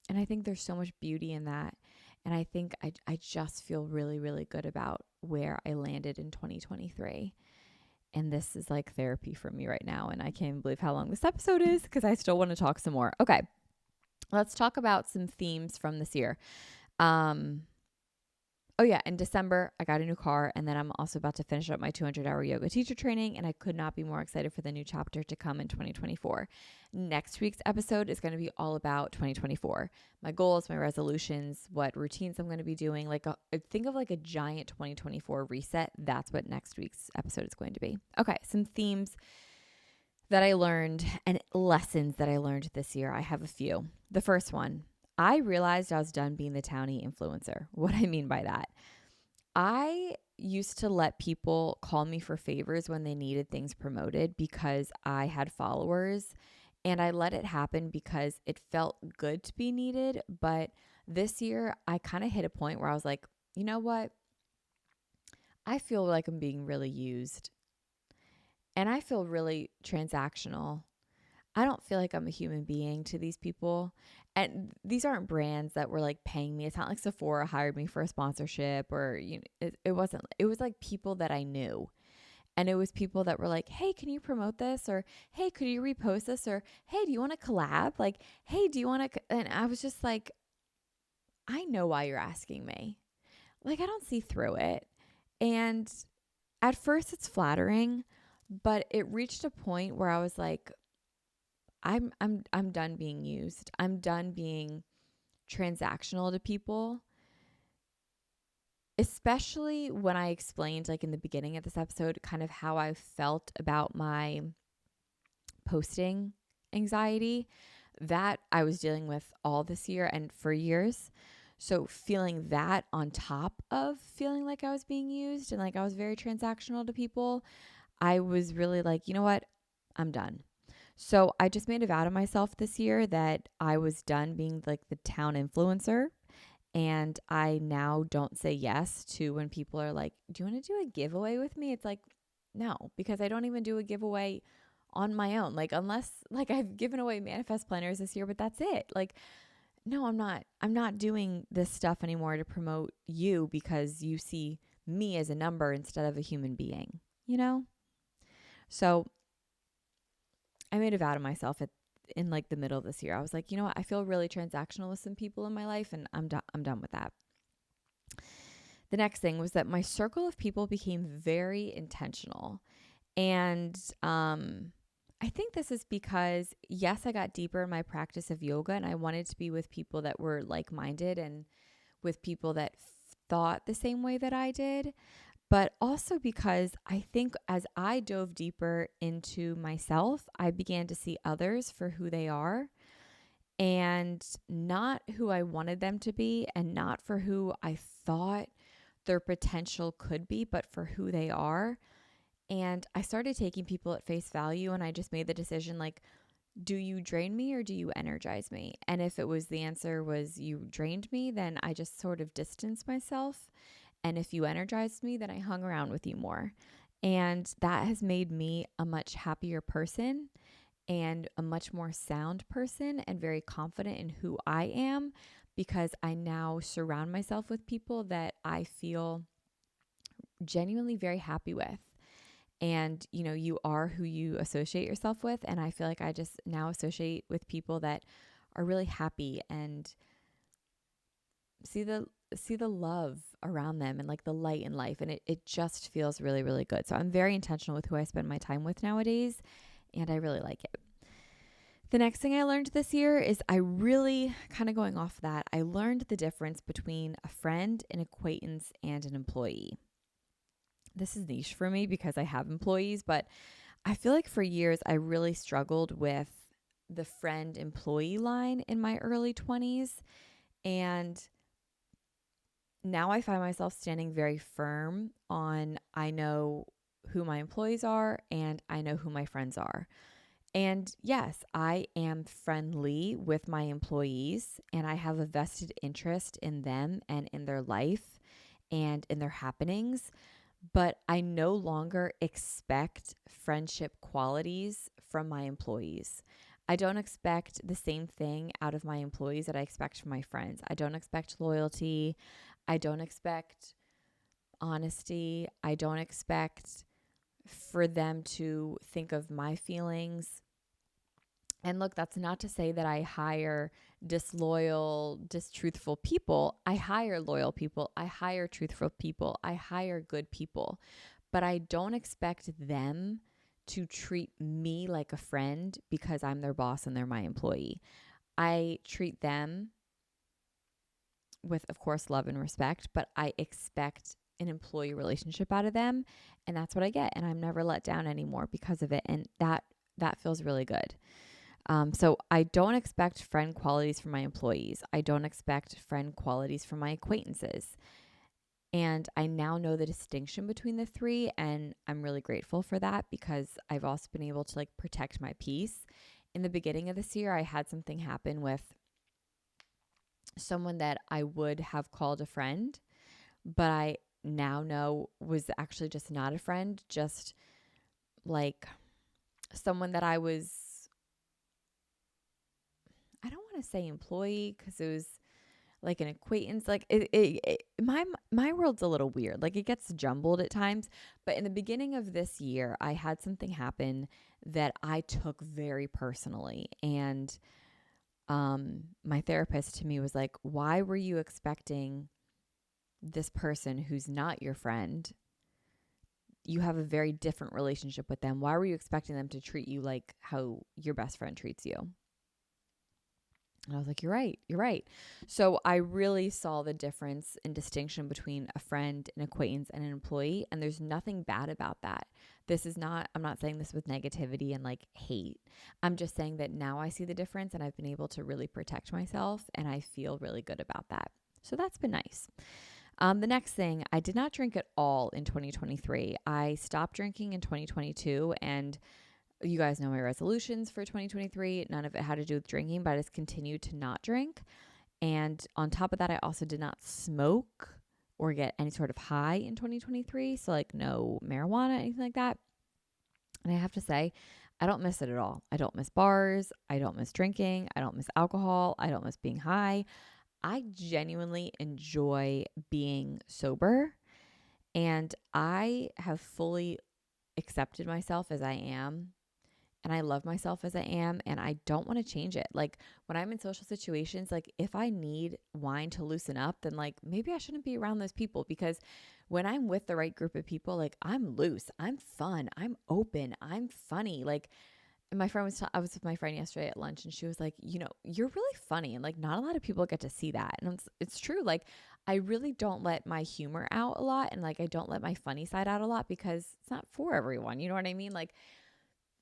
And I think there's so much beauty in that. And I think I just feel really, really good about where I landed in 2023. And this is like therapy for me right now. And I can't believe how long this episode is because I still want to talk some more. Okay. Let's talk about some themes from this year. Oh Oh yeah, in December, I got a new car, and then I'm also about to finish up my 200-hour yoga teacher training, and I could not be more excited for the new chapter to come in 2024. Next week's episode is going to be all about 2024. My goals, my resolutions, what routines I'm going to be doing, think of like a giant 2024 reset. That's what next week's episode is going to be. Okay, some themes that I learned and lessons that I learned this year. I have a few. The first one, I realized I was done being the townie influencer. What I mean by that, I used to let people call me for favors when they needed things promoted because I had followers, and I let it happen because it felt good to be needed. But this year, I kind of hit a point where I was like, you know what? I feel like I'm being really used, and I feel really transactional. I don't feel like I'm a human being to these people. And these aren't brands that were like paying me. It's not like Sephora hired me for a sponsorship, or it wasn't. It was like people that I knew. And it was people that were like, "Hey, can you promote this?" Or, "Hey, could you repost this?" Or, "Hey, do you want to collab?" Like, "Hey, do you want to?" And I was just like, "I know why you're asking me. Like, I don't see through it." And at first it's flattering, but it reached a point where I was like, I'm done being used. I'm done being transactional to people, especially when I explained, like in the beginning of this episode, kind of how I felt about my posting anxiety that I was dealing with all this year and for years. So feeling that on top of feeling like I was being used and like I was very transactional to people, I was really like, you know what? I'm done. So I just made a vow to myself this year that I was done being like the town influencer. And I now don't say yes to when people are like, "Do you want to do a giveaway with me?" It's like, no, because I don't even do a giveaway on my own. Like, unless like I've given away manifest planners this year, but that's it. Like, no, I'm not doing this stuff anymore to promote you because you see me as a number instead of a human being, you know? So I made a vow to myself in like the middle of this year. I was like, you know what? I feel really transactional with some people in my life, and I'm done with that. The next thing was that my circle of people became very intentional. And I think this is because, yes, I got deeper in my practice of yoga, and I wanted to be with people that were like-minded and with people that thought the same way that I did. But also because I think as I dove deeper into myself, I began to see others for who they are and not who I wanted them to be, and not for who I thought their potential could be, but for who they are. And I started taking people at face value, and I just made the decision like, do you drain me or do you energize me? And if it was the answer was you drained me, then I just sort of distanced myself. And if you energized me, then I hung around with you more. And that has made me a much happier person and a much more sound person and very confident in who I am, because I now surround myself with people that I feel genuinely very happy with. And, you know, you are who you associate yourself with. And I feel like I just now associate with people that are really happy and see the love around them and like the light in life. And it just feels really, really good. So I'm very intentional with who I spend my time with nowadays, and I really like it. The next thing I learned this year is I really kind of going off that. I learned the difference between a friend, an acquaintance, and an employee. This is niche for me because I have employees, but I feel like for years I really struggled with the friend employee line in my early 20s. And now I find myself standing very firm on I know who my employees are and I know who my friends are. And yes, I am friendly with my employees, and I have a vested interest in them and in their life and in their happenings. But I no longer expect friendship qualities from my employees. I don't expect the same thing out of my employees that I expect from my friends. I don't expect loyalty. I don't expect honesty. I don't expect for them to think of my feelings And look, that's not to say that I hire disloyal, distruthful people. I hire loyal people. I hire truthful people. I hire good people. But I don't expect them to treat me like a friend because I'm their boss and they're my employee. I treat them with, of course, love and respect, but I expect an employee relationship out of them. And that's what I get. And I'm never let down anymore because of it. And that feels really good. So I don't expect friend qualities from my employees. I don't expect friend qualities from my acquaintances. And I now know the distinction between the three. And I'm really grateful for that because I've also been able to like protect my peace. In the beginning of this year, I had something happen with someone that I would have called a friend, but I now know was actually just not a friend, just like someone that I don't want to say employee because it was like an acquaintance. Like my world's a little weird. Like it gets jumbled at times. But in the beginning of this year, I had something happen that I took very personally. And my therapist to me was like, why were you expecting this person who's not your friend? You have a very different relationship with them. Why were you expecting them to treat you like how your best friend treats you? And I was like, you're right. You're right. So I really saw the difference and distinction between a friend, an acquaintance, and an employee. And there's nothing bad about that. I'm not saying this with negativity and like hate. I'm just saying that now I see the difference and I've been able to really protect myself and I feel really good about that. So that's been nice. The next thing, I did not drink at all in 2023. I stopped drinking in 2022 and you guys know my resolutions for 2023. None of it had to do with drinking, but I just continued to not drink. And on top of that, I also did not smoke or get any sort of high in 2023. So, like, no marijuana, anything like that. And I have to say, I don't miss it at all. I don't miss bars. I don't miss drinking. I don't miss alcohol. I don't miss being high. I genuinely enjoy being sober. And I have fully accepted myself as I am. And I love myself as I am, and I don't want to change it. Like when I'm in social situations, like if I need wine to loosen up, then like maybe I shouldn't be around those people because when I'm with the right group of people, like I'm loose, I'm fun, I'm open, I'm funny. Like I was with my friend yesterday at lunch and she was like, you know, you're really funny. And like, not a lot of people get to see that. And it's true. Like I really don't let my humor out a lot. And like, I don't let my funny side out a lot because it's not for everyone. You know what I mean? Like,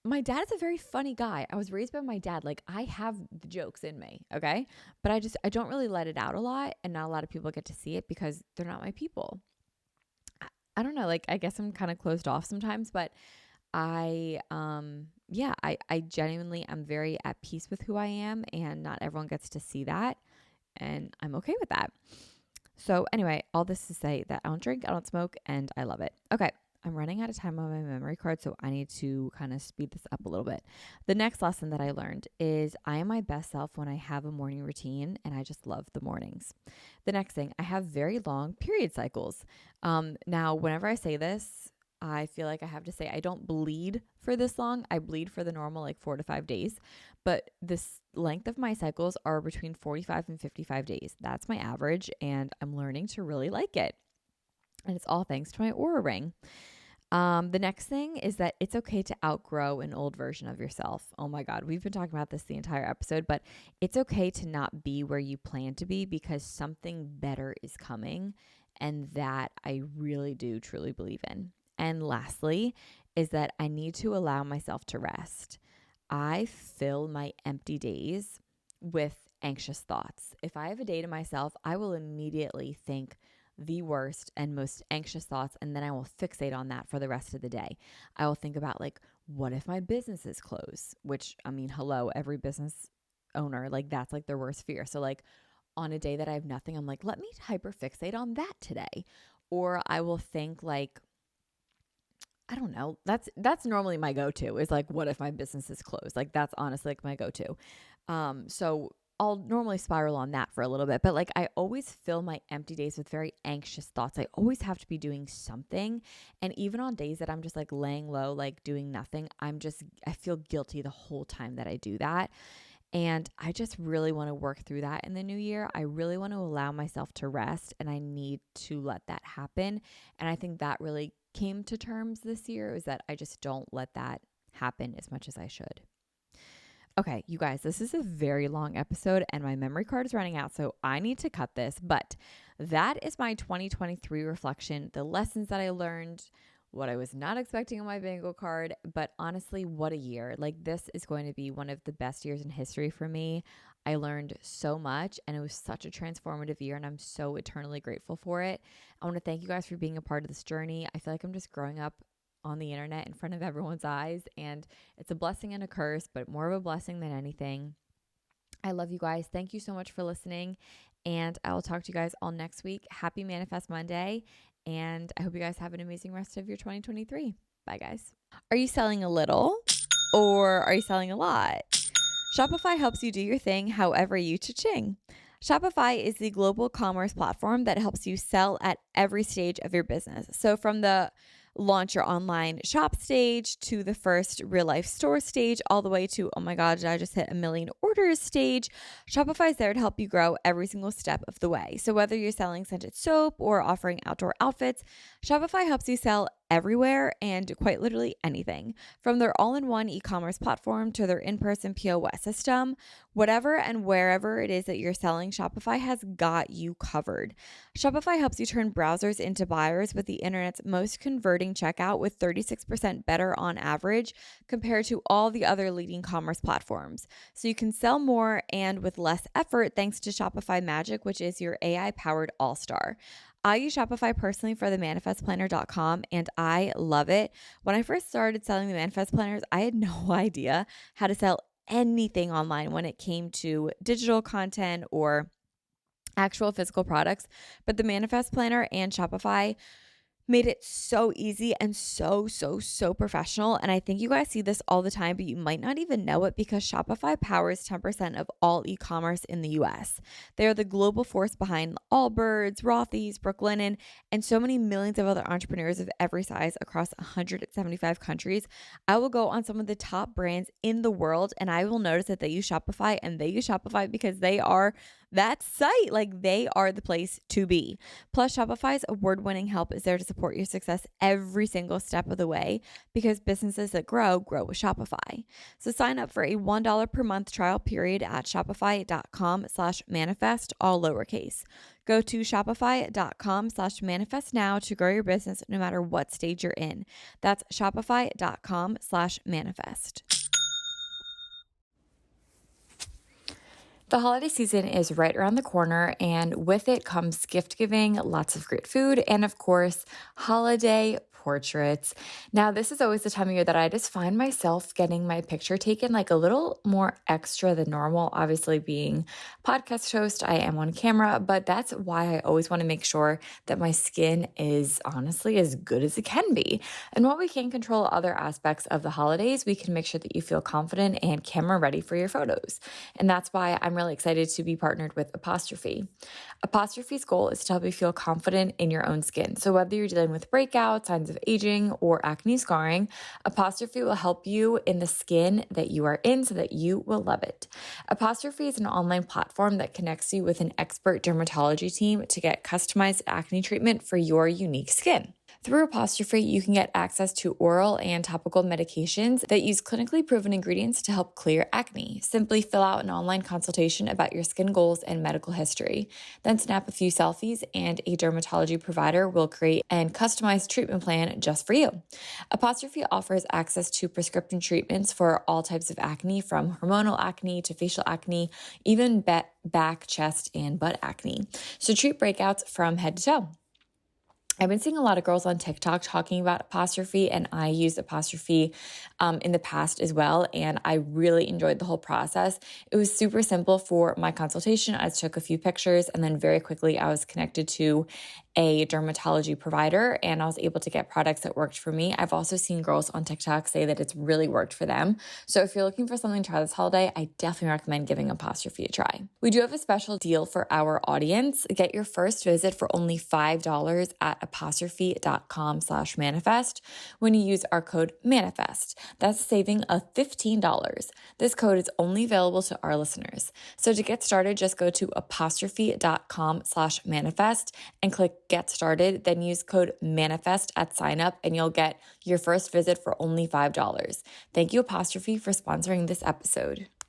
my dad is a very funny guy. I was raised by my dad. Like I have the jokes in me, okay? But I don't really let it out a lot and not a lot of people get to see it because they're not my people. I don't know, like I guess I'm kind of closed off sometimes, but I genuinely am very at peace with who I am and not everyone gets to see that and I'm okay with that. So anyway, all this to say that I don't drink, I don't smoke, and I love it. Okay. I'm running out of time on my memory card, so I need to kind of speed this up a little bit. The next lesson that I learned is I am my best self when I have a morning routine, and I just love the mornings. The next thing, I have very long period cycles. Now, whenever I say this, I feel like I have to say I don't bleed for this long. I bleed for the normal like 4 to 5 days, but this length of my cycles are between 45 and 55 days. That's my average, and I'm learning to really like it. And it's all thanks to my Aura ring. The next thing is that it's okay to outgrow an old version of yourself. Oh my God, we've been talking about this the entire episode, but it's okay to not be where you plan to be because something better is coming. And that I really do truly believe in. And lastly, is that I need to allow myself to rest. I fill my empty days with anxious thoughts. If I have a day to myself, I will immediately think the worst and most anxious thoughts, and then I will fixate on that for the rest of the day. I will think about like, what if my business is closed? Which, I mean, hello, every business owner, like that's like their worst fear. So like on a day that I have nothing, I'm like, let me hyper fixate on that today. Or I will think like, I don't know. That's normally my go-to is like, what if my business is closed? Like that's honestly like my go-to. So I'll normally spiral on that for a little bit, but like I always fill my empty days with very anxious thoughts. I always have to be doing something. And even on days that I'm just like laying low, like doing nothing, I feel guilty the whole time that I do that. And I just really want to work through that in the new year. I really want to allow myself to rest, and I need to let that happen. And I think that really came to terms this year, is that I just don't let that happen as much as I should. Okay, you guys, this is a very long episode and my memory card is running out, so I need to cut this. But that is my 2023 reflection, the lessons that I learned, what I was not expecting on my bingo card. But honestly, what a year. Like, this is going to be one of the best years in history for me. I learned so much and it was such a transformative year, and I'm so eternally grateful for it. I want to thank you guys for being a part of this journey. I feel like I'm just growing up on the internet in front of everyone's eyes, and it's a blessing and a curse, but more of a blessing than anything. I love you guys. Thank you so much for listening, and I will talk to you guys all next week. Happy Manifest Monday, and I hope you guys have an amazing rest of your 2023. Bye, guys. Are you selling a little or are you selling a lot? Shopify helps you do your thing however you cha-ching. Shopify is the global commerce platform that helps you sell at every stage of your business. So from the launch your online shop stage to the first real life store stage, all the way to, oh my God, did I just hit 1 million orders stage? Shopify is there to help you grow every single step of the way. So whether you're selling scented soap or offering outdoor outfits, Shopify helps you sell everywhere and quite literally anything. From their all-in-one e-commerce platform to their in-person POS system, whatever and wherever it is that you're selling, Shopify has got you covered. Shopify helps you turn browsers into buyers with the internet's most converting checkout, with 36% better on average compared to all the other leading commerce platforms. So you can sell more and with less effort thanks to Shopify Magic, which is your AI-powered all-star. I use Shopify personally for the manifestplanner.com, and I love it. When I first started selling the manifest planners, I had no idea how to sell anything online when it came to digital content or actual physical products. But the manifest planner and Shopify made it so easy and so professional. And I think you guys see this all the time, but you might not even know it, because Shopify powers 10% of all e-commerce in the US. They are the global force behind Allbirds, Rothy's, Brooklinen, and so many millions of other entrepreneurs of every size across 175 countries. I will go on some of the top brands in the world and I will notice that they use Shopify, and they use Shopify because they are that site. Like, they are the place to be. Plus, Shopify's award-winning help is there to support your success every single step of the way, because businesses that grow with Shopify. So sign up for a $1 per month trial period at shopify.com/manifest, all lowercase. Go to shopify.com/manifest now to grow your business no matter what stage you're in. That's shopify.com/manifest. The holiday season is right around the corner, and with it comes gift giving, lots of great food, and of course, holiday portraits. Now, this is always the time of year that I just find myself getting my picture taken like a little more extra than normal. Obviously, being a podcast host, I am on camera, but that's why I always want to make sure that my skin is honestly as good as it can be. And while we can't control other aspects of the holidays, we can make sure that you feel confident and camera ready for your photos. And that's why I'm really excited to be partnered with Apostrophe. Apostrophe's goal is to help you feel confident in your own skin. So whether you're dealing with breakouts, signs of aging, or acne scarring, Apostrophe will help you in the skin that you are in so that you will love it. Apostrophe is an online platform that connects you with an expert dermatology team to get customized acne treatment for your unique skin. Through Apostrophe, you can get access to oral and topical medications that use clinically proven ingredients to help clear acne. Simply fill out an online consultation about your skin goals and medical history. Then snap a few selfies, and a dermatology provider will create and customized treatment plan just for you. Apostrophe offers access to prescription treatments for all types of acne, from hormonal acne to facial acne, even back, chest, and butt acne. So treat breakouts from head to toe. I've been seeing a lot of girls on TikTok talking about Apostrophe, and I used Apostrophe in the past as well, and I really enjoyed the whole process. It was super simple for my consultation. I just took a few pictures, and then very quickly I was connected to a dermatology provider, and I was able to get products that worked for me. I've also seen girls on TikTok say that it's really worked for them. So if you're looking for something to try this holiday, I definitely recommend giving Apostrophe a try. We do have a special deal for our audience. Get your first visit for only $5 at apostrophe.com/manifest when you use our code MANIFEST. That's saving of $15. This code is only available to our listeners. So to get started, just go to apostrophe.com/manifest and click Get Started, then use code MANIFEST at sign up and you'll get your first visit for only $5. Thank you, Apostrophe, for sponsoring this episode.